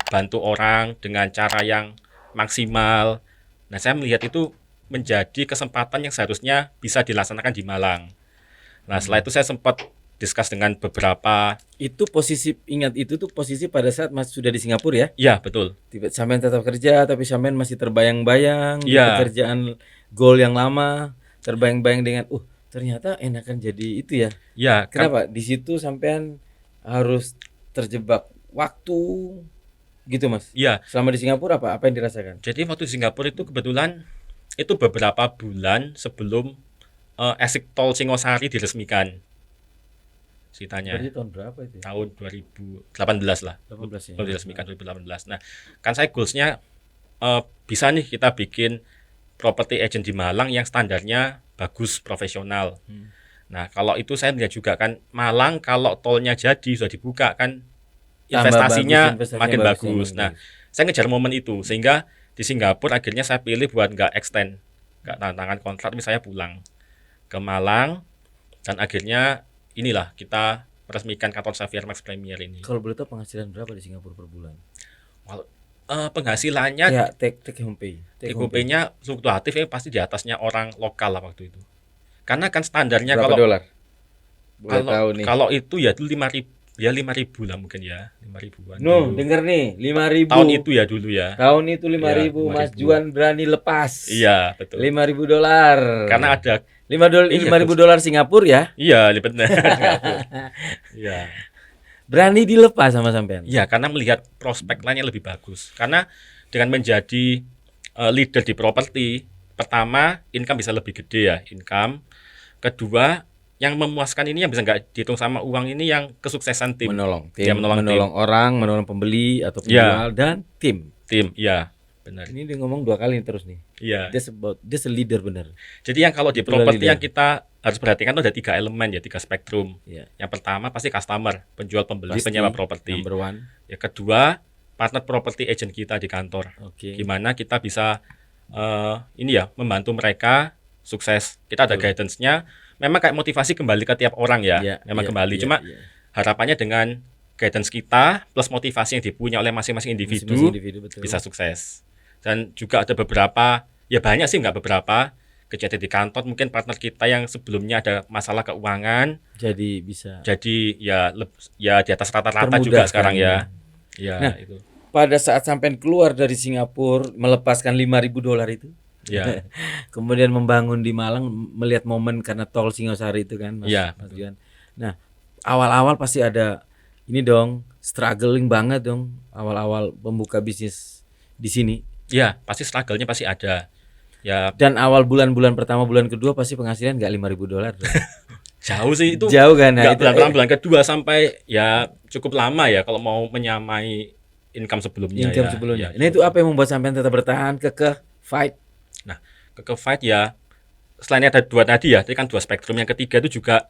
bantu orang dengan cara yang maksimal. Nah, saya melihat itu menjadi kesempatan yang seharusnya bisa dilaksanakan di Malang. Nah, setelah itu saya sempat discuss dengan beberapa. Itu posisi, ingat itu tuh posisi pada saat Mas sudah di Singapura ya. Ya, betul. Sampean tetap kerja tapi sampean masih terbayang-bayang di Iya. pekerjaan goal yang lama, terbayang-bayang dengan ternyata enakan jadi itu ya. Ya, Kenapa? Di situ sampean harus terjebak waktu gitu, Mas. Iya. Selama di Singapura apa yang dirasakan? Jadi waktu di Singapura itu kebetulan itu beberapa bulan sebelum exit tol Singosari diresmikan. Ceritanya Berarti tahun berapa itu? Ya? tahun 2018 lah. 18 ya. Baru diresmikan 2018. Nah, kan saya goalsnya bisa nih kita bikin property agent di Malang yang standarnya bagus, profesional. Nah, kalau itu saya lihat juga kan Malang kalau tolnya jadi sudah dibuka kan investasinya makin bagus. Nah, saya ngejar momen itu sehingga di Singapura akhirnya saya pilih buat nggak extend, nggak tantangan kontrak, tapi saya pulang ke Malang dan akhirnya inilah kita meresmikan kantor Xavier Max Premier ini. Kalau boleh tahu penghasilan berapa di Singapura per bulan? Penghasilannya Ya, take home pay. take home pay-nya fluktuatif ya pasti di atasnya orang lokal lah waktu itu. Karena kan standarnya Berapa kalau dolar? Boleh tahu nih. kalau itu ya dulu 5.000 lah mungkin ya, 5.000-an. No, dulu. denger nih, 5.000. Tahun itu ya dulu ya. Tahun itu 5.000, Iya, Mas 5.000. Juan berani lepas. Iya, betul. $5.000. Karena ada $5.000 Singapura ya. iya, benar. Iya. Berani dilepas sama sampean. Iya, karena melihat prospek lainnya lebih bagus. Karena dengan menjadi leader di properti, pertama income bisa lebih gede ya, income. Kedua, yang memuaskan ini yang bisa nggak dihitung sama uang ini yang kesuksesan tim. Menolong tim, Ya, menolong orang, menolong pembeli atau Ya. penjual dan tim. Tim, iya, benar. Ini dia ngomong 2 kali terus nih. Iya. Dia leader benar. Jadi yang kalau di Itulah properti leader. yang kita harus perhatikan itu ada 3 elemen ya, 3 spektrum. Iya. Yang pertama pasti customer, penjual, pembeli, Pasti, penyewa properti. Number one. Yang kedua, partner property agent kita di kantor. Oke. Gimana kita bisa ini ya membantu mereka sukses. Kita ada Betul. guidance-nya. Memang kayak motivasi kembali ke tiap orang ya. Iya, Memang iya, kembali. iya, Cuma iya. harapannya dengan guidance kita plus motivasi yang dipunya oleh masing-masing Masing-masing individu individu, betul. bisa sukses. Dan juga ada beberapa, ya banyak sih nggak beberapa kejadian di kantor mungkin partner kita yang sebelumnya ada masalah keuangan Jadi bisa jadi ya di atas rata-rata juga termudahkan sekarang ya. ya Nah, itu pada saat sampai keluar dari Singapura melepaskan $5.000 itu, ya kemudian membangun di Malang melihat momen karena tol Singosari itu kan, Mas, ya Mas betul. Juan. Nah, awal-awal pasti ada ini dong, struggling banget dong awal-awal membuka bisnis di sini. Ya pasti struggle-nya pasti ada ya. Dan awal bulan-bulan pertama, bulan kedua pasti penghasilan nggak $5.000 dong. Jauh sih itu, Jauh kan? Nah, nggak itu bulan kedua sampai ya cukup lama ya kalau mau menyamai income sebelumnya income ya. sebelumnya. Ya, Nah, itu apa yang membuat sampean tetap bertahan, kekeh, fight? Nah, ke fight ya selain ada dua tadi ya, tadi kan dua spektrum. Yang ketiga itu juga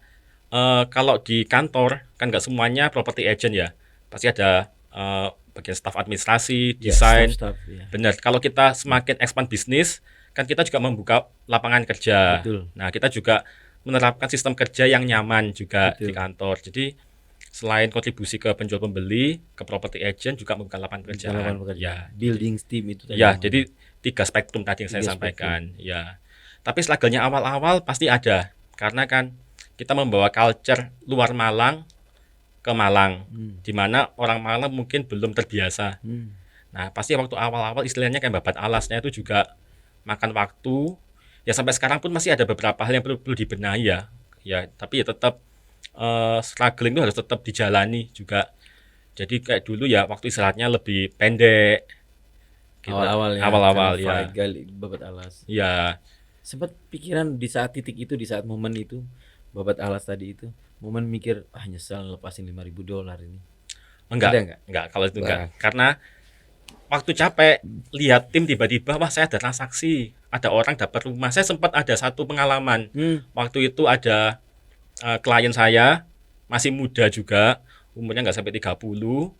kalau di kantor kan nggak semuanya property agent ya. Pasti ada bagian staff administrasi, Ya, desain. staff, ya. Benar. Kalau kita semakin expand bisnis, kan kita juga membuka lapangan kerja. Betul. Nah, kita juga menerapkan sistem kerja yang nyaman juga Betul. di kantor. Jadi selain kontribusi ke penjual pembeli, ke property agent juga membuka lapangan pekerjaan. Lapangan pekerjaan. Ya, Building team itu tadi. ya, jadi 3 spektrum tadi yang saya 3 sampaikan. Ya. Tapi struggle-nya awal-awal pasti ada. Karena kan kita membawa culture luar Malang ke Malang, di mana orang Malang mungkin belum terbiasa. Nah, pasti waktu awal-awal istilahnya kayak babat alasnya itu juga makan waktu. Ya sampai sekarang pun masih ada beberapa hal yang perlu dibenahi ya. Ya, tapi ya tetap struggling itu harus tetap dijalani juga. Jadi kayak dulu ya waktu istirahatnya lebih pendek. Gitu. Awal-awal ya. Awal-awal karena ya. fight, gali babat alas. Ya, Sempat pikiran di saat titik itu, di saat momen itu, babat alas tadi itu, momen mikir, nyesal lepasin $5.000 ini. Ada nggak? enggak kalau itu enggak. Wah. Karena waktu capek lihat tim tiba-tiba wah saya ada transaksi, ada orang dapat rumah. Saya sempat ada satu pengalaman. Waktu itu ada klien saya masih muda juga, umurnya nggak sampai 30.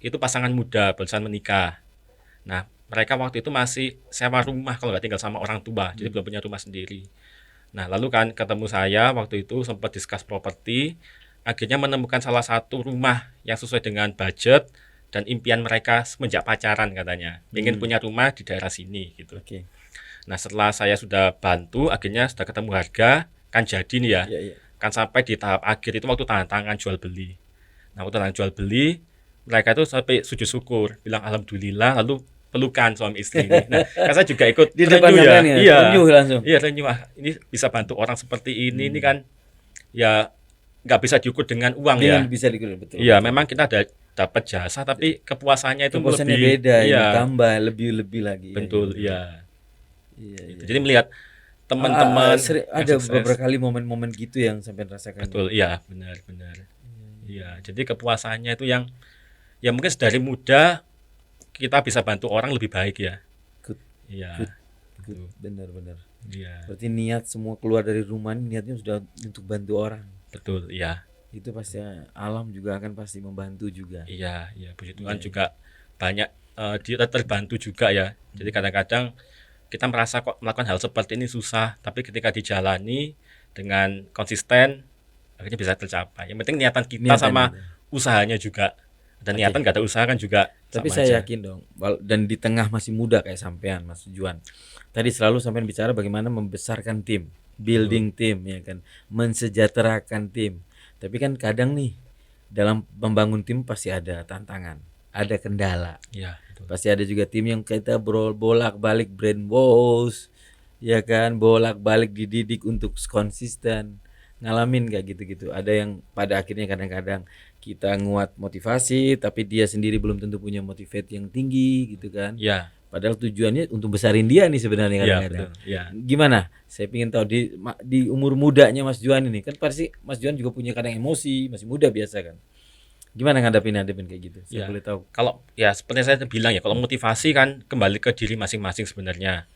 Itu pasangan muda barusan menikah. Nah, mereka waktu itu masih sewa rumah kalau nggak tinggal sama orang tua, jadi belum punya rumah sendiri. Nah, lalu kan ketemu saya waktu itu sempat discuss properti, akhirnya menemukan salah satu rumah yang sesuai dengan budget dan impian mereka semenjak pacaran katanya. Ingin punya rumah di daerah sini gitu. Oke. Nah, setelah saya sudah bantu, akhirnya sudah ketemu harga, kan jadi nih ya. Iya, iya. Kan sampai di tahap akhir itu waktu tanda tangan jual beli. Nah, waktu tanda tangan jual beli, mereka itu sampai sujud syukur, bilang alhamdulillah, lalu pelukan suami istri ini. Nah, kan saya juga ikut Di depan terenyuh ya. sampean ya, Iya. terenyuh langsung. Iya, terenyuh. Ah, ini bisa bantu orang seperti ini kan ya nggak bisa diukur dengan uang Dengan ya. bisa dikurangi, betul. Iya, betul. memang kita ada dapat jasa tapi kepuasannya itu Kepuasannya lebih beda, iya, ini tambah lebih lagi. betul, Iya. iya. Iya, iya. Jadi melihat teman-teman yang ada sukses. beberapa kali momen-momen gitu yang sampai rasakan. Betul, iya, benar. Iya, jadi kepuasannya itu yang ya mungkin dari muda kita bisa bantu orang lebih baik ya. Good, Iya, good. Benar-benar. iya, Berarti niat semua keluar dari rumah ini niatnya sudah untuk bantu orang. betul, iya, Itu pasti alam juga akan pasti membantu juga. iya, puji Tuhan juga banyak dia terbantu juga ya. Jadi kadang-kadang kita merasa kok melakukan hal seperti ini susah, tapi ketika dijalani dengan konsisten akhirnya bisa tercapai. Yang penting niatan kita Niatan sama kita. usahanya juga. Dan niatan nggak ada usaha kan juga Tapi sama saya aja. yakin dong, dan di tengah masih muda kayak sampean Mas Juan. Tadi selalu sampean bicara bagaimana membesarkan tim, building tim ya kan, mensejahterakan tim. Tapi kan kadang nih dalam membangun tim pasti ada tantangan, ada kendala. Iya, betul. Pasti ada juga tim yang kita bolak-balik brainwash, ya kan, bolak-balik dididik untuk konsisten. Ngalamin kayak gitu-gitu. Ada yang pada akhirnya kadang-kadang kita nguat motivasi, tapi dia sendiri belum tentu punya motivate yang tinggi gitu kan. Iya, Padahal tujuannya untuk besarin dia nih sebenarnya iya, kadang-kadang. betul. Iya. Gimana? Saya ingin tahu di umur mudanya Mas Juan ini kan pasti Mas Juan juga punya kadang emosi, masih muda biasa kan. Gimana ngadepin kayak gitu? Saya Ya. boleh tahu. Kalau ya seperti saya bilang ya, kalau motivasi kan kembali ke diri masing-masing sebenarnya.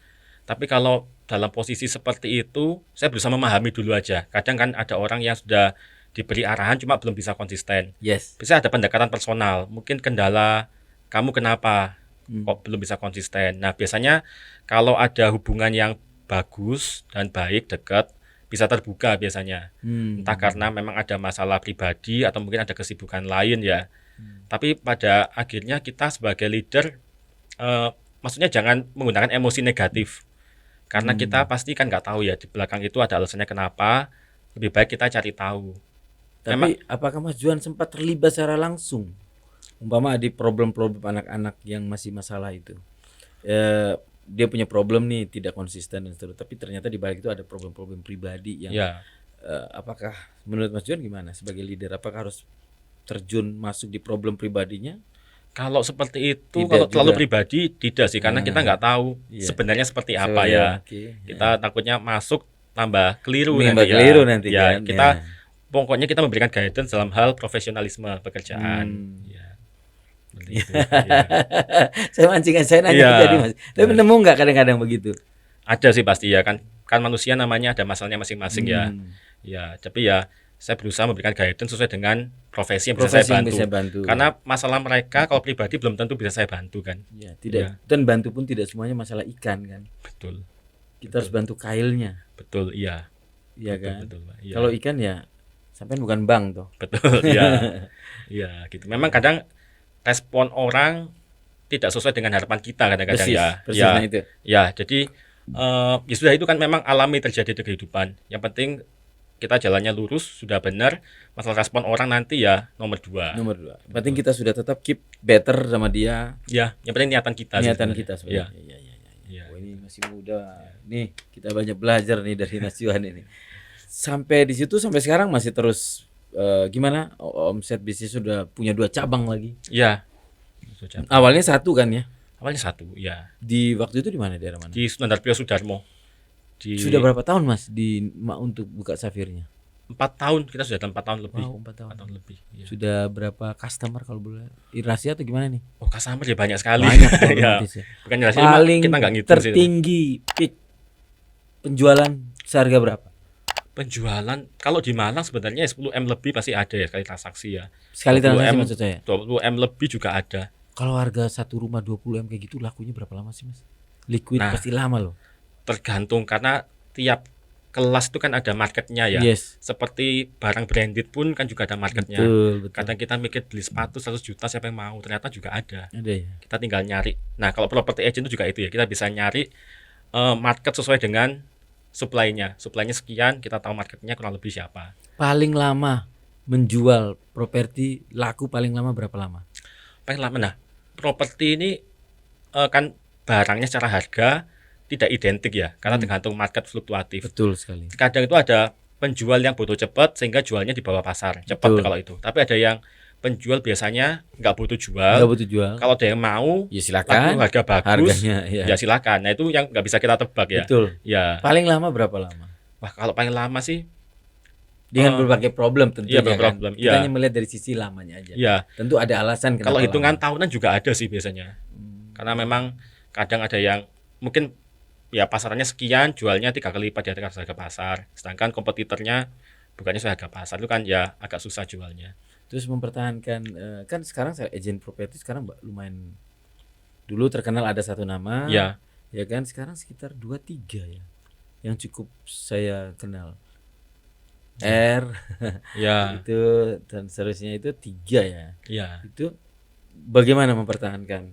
Tapi kalau dalam posisi seperti itu, saya berusaha memahami dulu aja. Kadang kan ada orang yang sudah diberi arahan cuma belum bisa konsisten. Yes. Bisa ada pendekatan personal, mungkin kendala kamu kenapa kok belum bisa konsisten. Nah, biasanya kalau ada hubungan yang bagus dan baik, dekat, bisa terbuka biasanya. Entah karena memang ada masalah pribadi atau mungkin ada kesibukan lain ya. Tapi pada akhirnya kita sebagai leader, maksudnya jangan menggunakan emosi negatif. Karena kita pasti kan nggak tahu ya di belakang itu ada alasannya kenapa. Lebih baik kita cari tahu. Tapi apakah Mas Juan sempat terlibat secara langsung? Umpama ada problem-problem anak-anak yang masih masalah itu. Dia punya problem nih, tidak konsisten dan seterusnya. Tapi ternyata di balik itu ada problem-problem pribadi yang Ya, apakah menurut Mas Juan gimana sebagai leader? Apakah harus terjun masuk di problem pribadinya? kalau seperti itu, Tidak kalau terlalu juga. pribadi tidak sih, karena kita nggak tahu Iya. sebenarnya seperti apa ya. Oke. Kita takutnya masuk tambah keliru Menambah nanti ya. keliru nanti Ya, kan. kita Ya. pokoknya kita memberikan guidance dalam hal profesionalisme pekerjaan. Ya, seperti itu. Ya. Saya mancing, saya nanya Iya. tadi Mas. Tapi nemu nggak kadang-kadang begitu? Ada sih pasti ya kan. Kan manusia namanya ada masalahnya masing-masing ya. Ya, tapi ya saya berusaha memberikan guidance sesuai dengan profesi yang bisa Profesi saya yang bantu. bisa bantu. Karena masalah mereka kalau pribadi belum tentu bisa saya bantu kan. Ya, tidak. Dan bantu pun tidak semuanya masalah ikan kan. Betul. Kita harus bantu kailnya. Betul, iya. Iya Betul, kan? betul, Pak. Iya. Kalau ikan ya sampai bukan bank toh. Betul, iya. Iya, gitu. Memang kadang respon orang tidak sesuai dengan harapan kita kadang-kadang ya. Persis, Ya. nah itu. Ya, jadi ya sudah itu kan memang alami terjadi di kehidupan. Yang penting kita jalannya lurus, sudah benar. Masalah respon orang nanti ya nomor 2. Nomor 2. Penting kita sudah tetap keep better sama dia. Ya, yang penting niatan kita sih Niatan sebenarnya. kita Ya. sebenarnya. Iya. Iya. Oh, ini masih muda. Nih, kita banyak belajar nih dari Mas Juan ini. Sampai di situ sampai sekarang masih terus gimana? Omset bisnis sudah punya 2 cabang lagi. Iya. Awalnya 1 kan ya? Awalnya 1, ya. Di waktu itu di mana, daerah mana? Di Sunan Darpio Sudarmo. Sudah berapa tahun Mas untuk buka Safirnya? 4 tahun, kita sudah 4 tahun lebih. Wow, 4 tahun. 4 tahun lebih. Ya. Sudah berapa customer kalau boleh? Rahasia atau gimana nih? Oh, customer ya banyak sekali. Banyak ya. otomatis ya. Bukan rahasia, Paling kita nggak ngitung sih. tertinggi peak penjualan seharga berapa? Penjualan kalau di Malang sebenarnya 10M lebih pasti ada ya sekali transaksi ya. Sekali 20M transaksi maksud saya. 20M lebih juga ada. Kalau harga satu rumah 20M kayak gitu lakunya berapa lama sih Mas? Liquid Nah, pasti lama loh. Tergantung karena tiap kelas itu kan ada marketnya ya. Yes. Seperti barang branded pun kan juga ada marketnya. Betul. Kadang kita mikir beli sepatu 100 juta siapa yang mau, ternyata juga ada. Ada ya. Kita tinggal nyari. Nah, kalau property agent itu juga itu ya. Kita bisa nyari market sesuai dengan supply-nya. Supply-nya sekian, kita tahu marketnya kurang lebih siapa. Paling lama menjual properti laku paling lama berapa lama? Paling lama. Nah, properti ini kan barangnya secara harga tidak identik ya, karena tergantung market fluktuatif. Betul sekali. Kadang itu ada penjual yang butuh cepat sehingga jualnya di bawah pasar. Cepat Betul. kalau itu. Tapi ada yang penjual biasanya nggak butuh jual. Nggak butuh jual. Kalau ada yang mau, Ya silakan. laku harga bagus, Harganya ya. ya silakan. Nah, itu yang nggak bisa kita tebak ya. Betul. Ya. Paling lama berapa lama? Wah, kalau paling lama sih Dengan berbagai problem tentunya iya, kan. problem, Kita iya. hanya melihat dari sisi lamanya aja. ya. Tentu ada alasan kenapa Kalau hitungan lama. tahunan juga ada sih biasanya. Karena memang kadang ada yang mungkin ya pasarannya sekian, jualnya 3 kali lipat di atas harga pasar. Sedangkan kompetitornya bukannya sesuai harga pasar, itu kan ya agak susah jualnya. Terus mempertahankan kan sekarang saya agent properti sekarang lumayan, dulu terkenal ada satu nama. Ya. Ya kan sekarang sekitar 2-3 ya yang cukup saya kenal. R Ya. itu dan seterusnya itu 3 ya. Ya. Itu bagaimana mempertahankan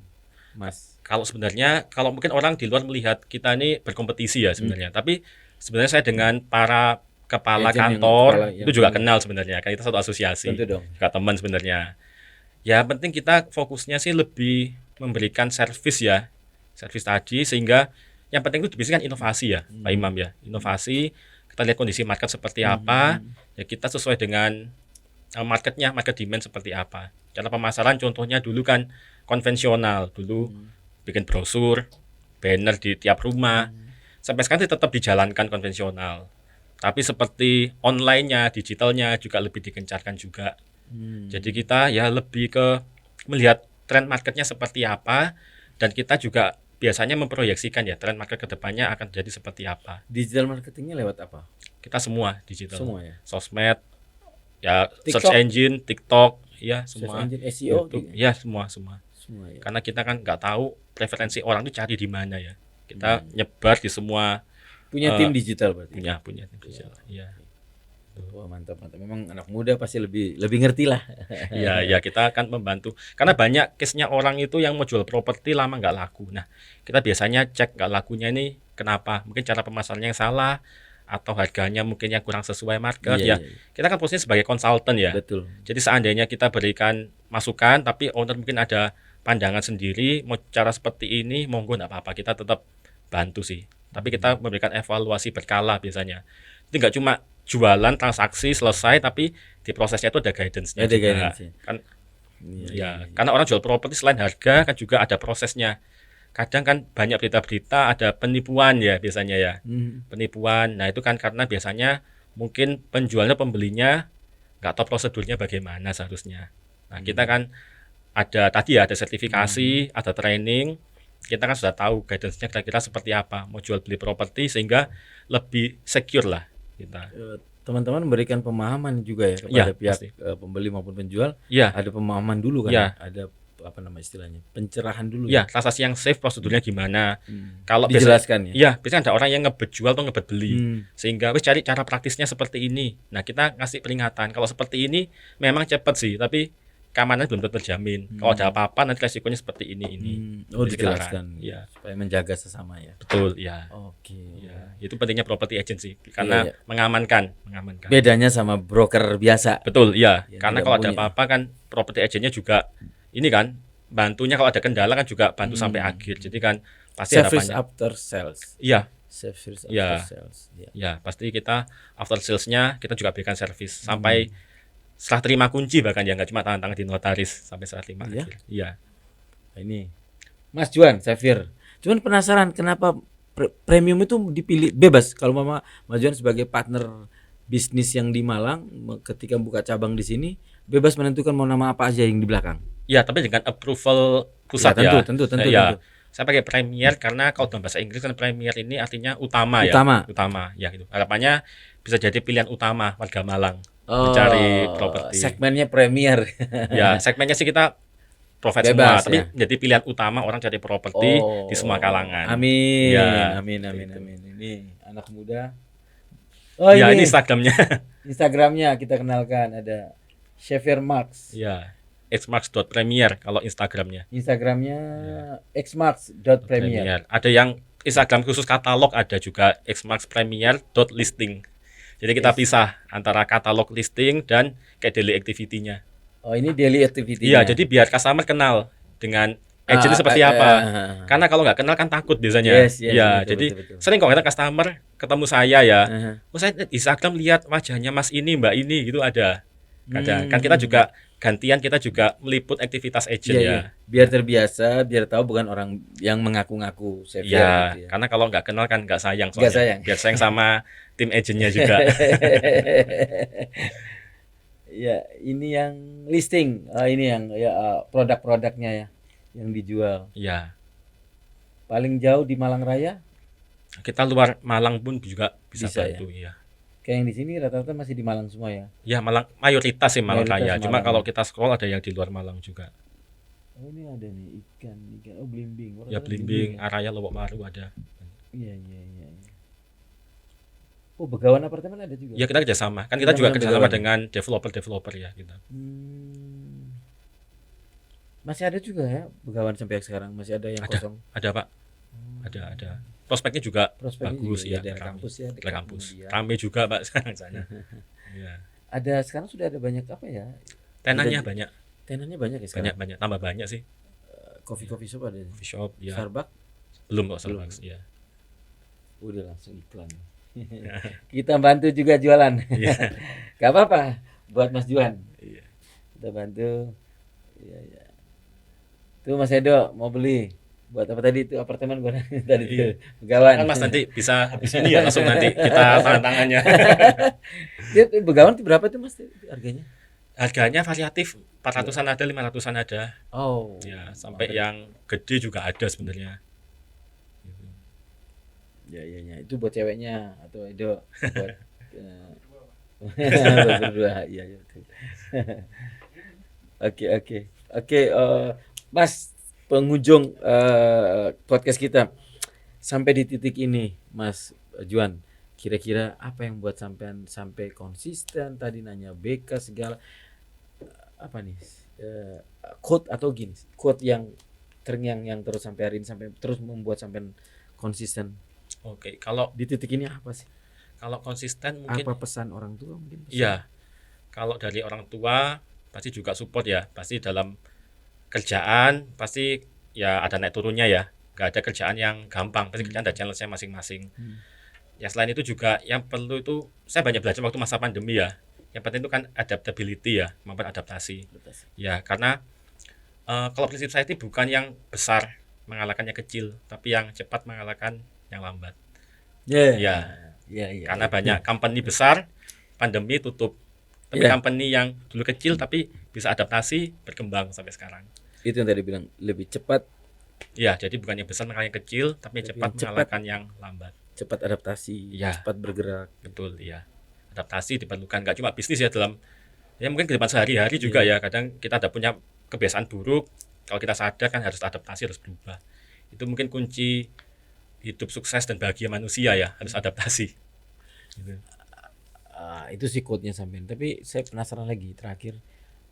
Mas? Kalau sebenarnya kalau mungkin orang di luar melihat kita ini berkompetisi ya sebenarnya, tapi sebenarnya saya dengan para kepala Agent yang kantor kepala itu juga kenal sebenarnya, kan kita satu asosiasi. Tentu dong. Juga teman sebenarnya. Ya penting kita fokusnya sih lebih memberikan servis ya. Servis tadi sehingga yang penting itu bisnis kan inovasi ya, Pak Imam ya. Inovasi, kita lihat kondisi market seperti apa, ya kita sesuai dengan marketnya, market demand seperti apa. Cara pemasaran contohnya dulu kan konvensional, dulu bikin brosur, banner di tiap rumah. Sampai sekarang sih tetap dijalankan konvensional. Tapi seperti online-nya, digitalnya juga lebih digencarkan juga. Jadi kita ya lebih ke melihat tren marketnya seperti apa, dan kita juga biasanya memproyeksikan ya tren market kedepannya akan jadi seperti apa. Digital marketingnya lewat apa? Kita semua digital. Semua ya. Sosmed, ya TikTok. search engine, TikTok, ya Search semua. engine, SEO YouTube, gitu. ya semua. Semua ya. Karena kita kan nggak tahu preferensi orang itu cari di mana ya. Kita nyebar di semua Punya tim digital berarti. punya tim digital. Iya. Wah, mantap. Memang anak muda pasti lebih ngerti lah. Iya, ya kita akan membantu. Karena banyak case-nya orang itu yang mau jual properti lama nggak laku. Nah, kita biasanya cek nggak lakunya ini kenapa? Mungkin cara pemasarannya yang salah atau harganya mungkin yang kurang sesuai market ya. Kita kan posisinya sebagai konsultan ya. Betul. Jadi seandainya kita berikan masukan tapi owner mungkin ada pandangan sendiri mau cara seperti ini, monggo nggak apa-apa, kita tetap bantu sih. Tapi kita memberikan evaluasi berkala biasanya. Jadi nggak cuma jualan transaksi selesai tapi di prosesnya itu ada guidance-nya Ada juga. guidance-nya. Kan ya, karena orang jual properti selain harga kan juga ada prosesnya. Kadang kan banyak berita-berita ada penipuan ya biasanya ya. Penipuan. Nah, itu kan karena biasanya mungkin penjualnya pembelinya nggak tahu prosedurnya bagaimana seharusnya. Nah, kita kan ada tadi ya ada sertifikasi, ada training. Kita kan sudah tahu guidance-nya kira-kira seperti apa mau jual beli properti sehingga lebih secure lah kita. Teman-teman memberikan pemahaman juga ya kepada pihak pembeli maupun penjual. Ada pemahaman dulu kan. Ada apa nama istilahnya? Pencerahan dulu. Transaksi yang safe prosedurnya gimana. Kalau dijelaskan biasanya ada orang yang ngebet jual atau ngebet beli. Sehingga wis cari cara praktisnya seperti ini. Nah, kita ngasih peringatan kalau seperti ini memang cepat sih, tapi keamanannya belum tentu terjamin. Kalau ada apa-apa nanti resikonya seperti ini. Dijelaskan supaya menjaga sesama ya. Betul, ya. Oke. Ya, itu pentingnya property agency karena mengamankan. Bedanya sama broker biasa. Betul, ya. Karena kalau ada apa-apa kan property agentnya juga ini kan bantunya kalau ada kendala kan juga bantu sampai akhir. Jadi kan pasti service after sales. Iya. Service after sales. Ya, pasti kita after sales-nya kita juga berikan service sampai setelah terima kunci bahkan ya, nggak cuma tangan-tangan di notaris sampai setelah terima akhir. Iya. Ini Mas Juan Xavier. Cuman penasaran kenapa premium itu dipilih bebas kalau Mas Juan sebagai partner bisnis yang di Malang ketika buka cabang di sini bebas menentukan mau nama apa aja yang di belakang. Iya, tapi dengan approval pusat ya. Tentu. Saya pakai Premier karena kalau dalam bahasa Inggris kan Premier ini artinya utama. Ya gitu. Harapannya bisa jadi pilihan utama warga Malang. Mencari properti. Segmennya Premier. Ya, segmennya sih kita profit semua, tapi jadi pilihan utama orang cari properti di semua kalangan. Amin. Ya, amin. Ini anak muda. Ini Instagramnya kita kenalkan, ada Xavier Max. Ya, xmax.premier kalau Instagramnya. xmax.premier. Ada yang Instagram khusus katalog, ada juga xmaxpremier.listing. Jadi kita pisah antara katalog listing dan kayak daily activity-nya. Oh, ini daily activity. Iya, jadi biar customer kenal dengan agent seperti apa. Karena kalau nggak kenal kan takut biasanya. Betul. Sering kok customer ketemu saya ya. Saya di Instagram lihat wajahnya Mas ini, Mbak ini gitu ada. Kadang kan kita juga gantian, kita juga meliput aktivitas agent ya. Biar terbiasa, biar tahu bukan orang yang mengaku-ngaku Xavier gitu ya. Karena kalau nggak kenal kan nggak sayang soalnya. Biar sayang sama tim agentnya juga. Ya, ini yang listing, ini yang produk-produknya ya yang dijual. Ya. Paling jauh di Malang Raya? Kita luar Malang pun juga bisa bantu ya. Kayak yang di sini rata-rata masih di Malang semua ya? Ya, Malang mayoritas sih Malang Raya. Cuma kalau kita scroll ada yang di luar Malang juga. Oh, ini ada nih ikan. Oh, belimbing. Ya, belimbing, Araya, Lowok Maru ada. Iya. Oh, Begawan Apartemen ada juga? Ya, kita kerjasama. Kan kita juga kerjasama dengan developer ya kita. Masih ada juga ya Begawan sampai sekarang? Masih ada yang kosong? Ada Pak. Ada. Prospeknya juga bagus ya. Kampus ya. Kampus. Rame juga Pak sekarang sana. Ya. Ada sekarang sudah ada banyak apa ya? Tenannya banyak. Tenannya banyak ya sekarang? Banyak. Tambah banyak sih. Coffee shop ada? Coffee shop ya. Starbucks? Belum kok Starbucks ya. Udah langsung iklan. Kita bantu juga jualan. Gak apa-apa buat Mas Juan. Kita bantu. Iya. Tuh Mas Edo mau beli buat apa tadi itu apartemen gua tadi itu Begawan. Kan Mas nanti bisa habis ini ya langsung nanti kita tangannya. Dia Begawan itu berapa tuh Mas harganya? Harganya variatif, 400-an ada, 500-an ada. Oh. Ya, sampai yang gede juga ada sebenarnya. Ya. Itu buat ceweknya atau Edo buat berdua. Iya. Oke. Mas, penghujung podcast kita sampai di titik ini, Mas Juan, kira-kira apa yang buat sampean sampai konsisten tadi nanya BK segala apa nih? Quote atau gini, quote yang terngiang yang terus sampai hari ini sampai terus membuat sampean konsisten Oke, kalau di titik ini apa sih? konsisten mungkin Apa pesan orang tua mungkin? iya, kalau dari orang tua pasti juga support ya, pasti dalam kerjaan pasti ya ada naik turunnya ya, nggak ada kerjaan yang gampang, pasti kerjaan ada challenge-nya masing-masing. Ya selain itu juga yang perlu itu saya banyak belajar waktu masa pandemi ya. Yang penting itu kan adaptability ya, kemampuan adaptasi. Ya karena kalau prinsip saya itu bukan yang besar mengalahkan yang kecil, tapi yang cepat mengalahkan yang lambat. Ya, karena banyak company besar pandemi tutup, tapi company yang dulu kecil tapi bisa adaptasi berkembang sampai sekarang. Itu yang tadi bilang lebih cepat. Ya, jadi bukan yang besar mengalahkan yang kecil, tapi yang cepat mengalahkan yang lambat. Cepat adaptasi, Ya. cepat bergerak. Betul, ya. Adaptasi diperlukan nggak cuma bisnis ya, dalam ya mungkin kehidupan sehari-hari juga ya. Kadang kita ada punya kebiasaan buruk, kalau kita sadar kan harus adaptasi, harus berubah. Itu mungkin kunci hidup sukses dan bahagia manusia ya, harus adaptasi. Gitu. Itu sih quote-nya sampean. Tapi saya penasaran lagi terakhir,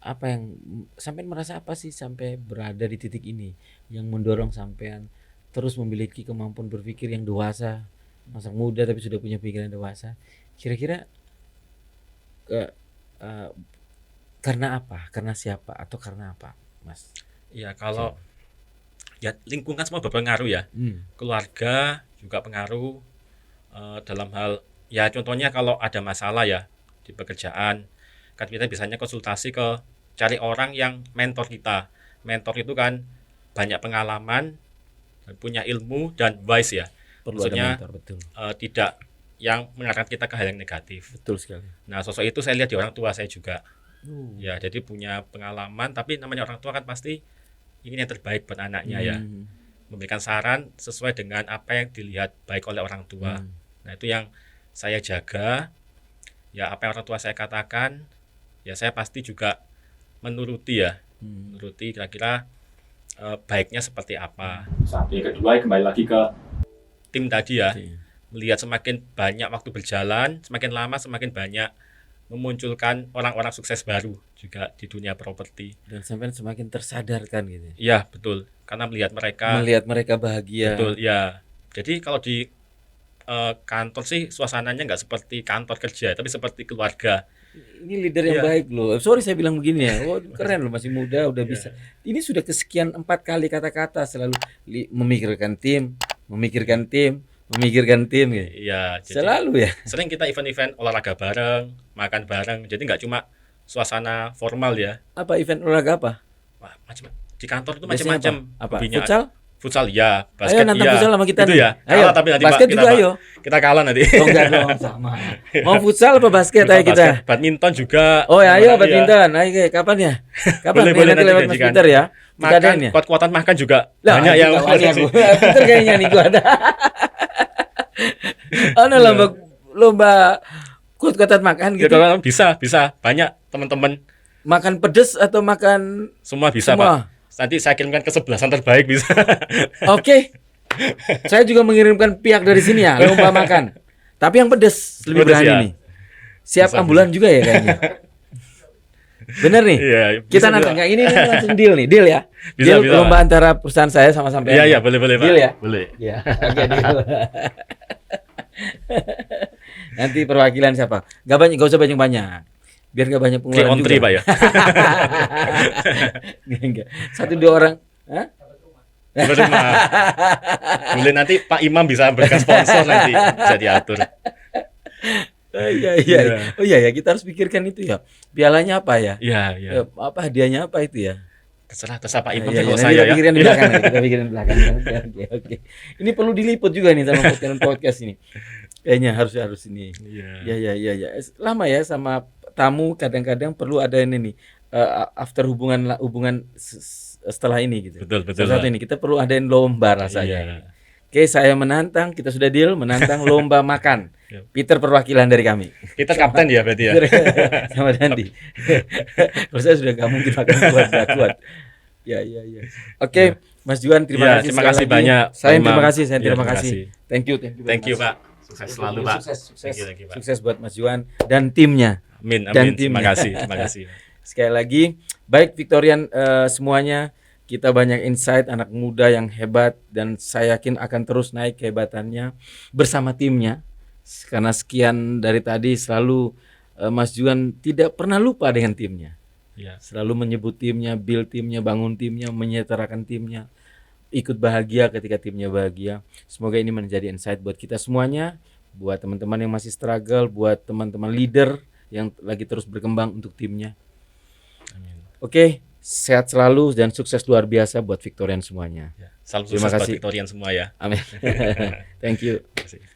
apa yang sampean merasa apa sih sampai berada di titik ini yang mendorong sampean terus memiliki kemampuan berpikir yang dewasa, masa muda tapi sudah punya pikiran dewasa. Kira-kira karena apa? Karena siapa? Atau karena apa, Mas? Ya kalau ya lingkungan semua berpengaruh ya. Keluarga juga pengaruh dalam hal ya contohnya kalau ada masalah ya di pekerjaan kan kita biasanya konsultasi ke cari orang yang mentor kita. Mentor itu kan banyak pengalaman, punya ilmu dan wise ya. Perlu Maksudnya ada mentor, betul. Tidak yang mengarahkan kita ke hal yang negatif. Betul sekali. Nah sosok itu saya lihat di orang tua saya juga. Ya jadi punya pengalaman, tapi namanya orang tua kan pasti ingin yang terbaik buat anaknya ya. Memberikan saran sesuai dengan apa yang dilihat baik oleh orang tua. Nah itu yang saya jaga. Ya apa yang orang tua saya katakan, ya saya pasti juga menuruti ya. Menuruti kira-kira baiknya seperti apa. Satu yang kedua kembali lagi ke tim tadi ya. Melihat semakin banyak waktu berjalan, semakin lama semakin banyak memunculkan orang-orang sukses baru juga di dunia properti. Dan sampai semakin tersadarkan gitu. Iya betul, karena melihat mereka bahagia. Betul ya. Jadi kalau di kantor sih suasananya nggak seperti kantor kerja, tapi seperti keluarga. Ini leader yang baik loh. Sorry saya bilang begini ya. Oh, keren loh, masih muda udah bisa. Ini sudah kesekian 4 kali kata-kata selalu memikirkan tim gitu. Iya, jadi selalu ya. Sering kita event-event olahraga bareng, makan bareng. Jadi nggak cuma suasana formal ya. Apa event olahraga apa? Wah, macam di kantor itu Biasanya macam-macam. Apa? Hobinya. Futsal? Ya, basket Ayo nonton ya. futsal sama kita Itu nih. ya. Ayo, Kalah tapi nanti basket Pak, juga ayo. Kita kalah nanti. Oh enggak dong, sama. Mau futsal apa basket ayo kita? Basket, badminton juga. Oh ya, ayo Iya. badminton. Ayo kapan ya? Kapan? Boleh nanti lewat Mas janjikan. Peter ya. Kita adain Makan, ya. kuat-kuatan makan juga Lah, banyak yang aku. Peter kayaknya nih gua ada. Lomba kuat-kuatan makan gitu. gitu. Bisa banyak teman-teman. Makan pedes atau makan Semua bisa, semua? Pak. Nanti saya kirimkan ke 11-an terbaik bisa. Oke. Saya juga mengirimkan pihak dari sini ya, lomba makan. Tapi yang pedes lebih Pedes berani ya. nih. Siap Bisa, ambulan juga ya kayaknya. Bener nih. Iya, Kita bisa, nanti bisa. kayak ini langsung deal nih, deal ya. Bisa, Deal bisa. lomba antara perusahaan saya sama sampean. Iya, boleh Pak. Deal ya? Boleh. Iya, oke deal. Nanti perwakilan siapa? Gak usah banyak-banyak. Biar gak banyak Clear pengeluaran on juga. three, Pak ya. Enggak. 1-2 orang. Hah? Cuma boleh nanti Pak Imam bisa berikan sponsor nanti bisa diatur. Iya. Iya. Oh iya ya, kita harus pikirkan itu ya. Pialanya apa ya? Iya. Apa hadiahnya apa itu ya? Terserah Pak Imam Iya, kalau nanti saya kita ya. pikirin di belakang nanti, kita pikirin di belakang. Oke. Ini perlu diliput juga nih sama podcast ini. Kayaknya harus ini. Iya. Lama ya sama tamu kadang-kadang perlu ada ini nih after hubungan setelah ini gitu. Betul. Salah satu Pak. ini kita perlu adain lomba rasanya. Iya. Oke, saya menantang, kita sudah deal menantang lomba makan. Peter perwakilan dari kami. Kita kapten ya berarti ya. Sama Dandi. Kalau saya sudah gak mungkin makan kuat. Ya. Oke, Mas Juan terima kasih Terima sekali kasih lagi. banyak. Saya Pak Imam. terima kasih. Iya, terima Thank you. Thank you, Pak. Sukses selalu, Pak. Sukses, Thank you, Pak. sukses buat Mas Juan dan timnya. Amin, Dan amin. Terima timnya. kasih, terima kasih. Sekali lagi, baik Victorian semuanya, kita banyak insight anak muda yang hebat dan saya yakin akan terus naik kehebatannya bersama timnya. Karena sekian dari tadi selalu Mas Juan tidak pernah lupa dengan timnya. Ya. Selalu menyebut timnya, build timnya, bangun timnya, menyetarakan timnya, ikut bahagia ketika timnya bahagia. Semoga ini menjadi insight buat kita semuanya, buat teman-teman yang masih struggle, buat teman-teman leader yang lagi terus berkembang untuk timnya. Amin. Oke, sehat selalu dan sukses luar biasa buat Victorian semuanya. Ya. Salam Terima sukses buat kasih. Victorian semua ya. Amin. Thank you. Terima kasih.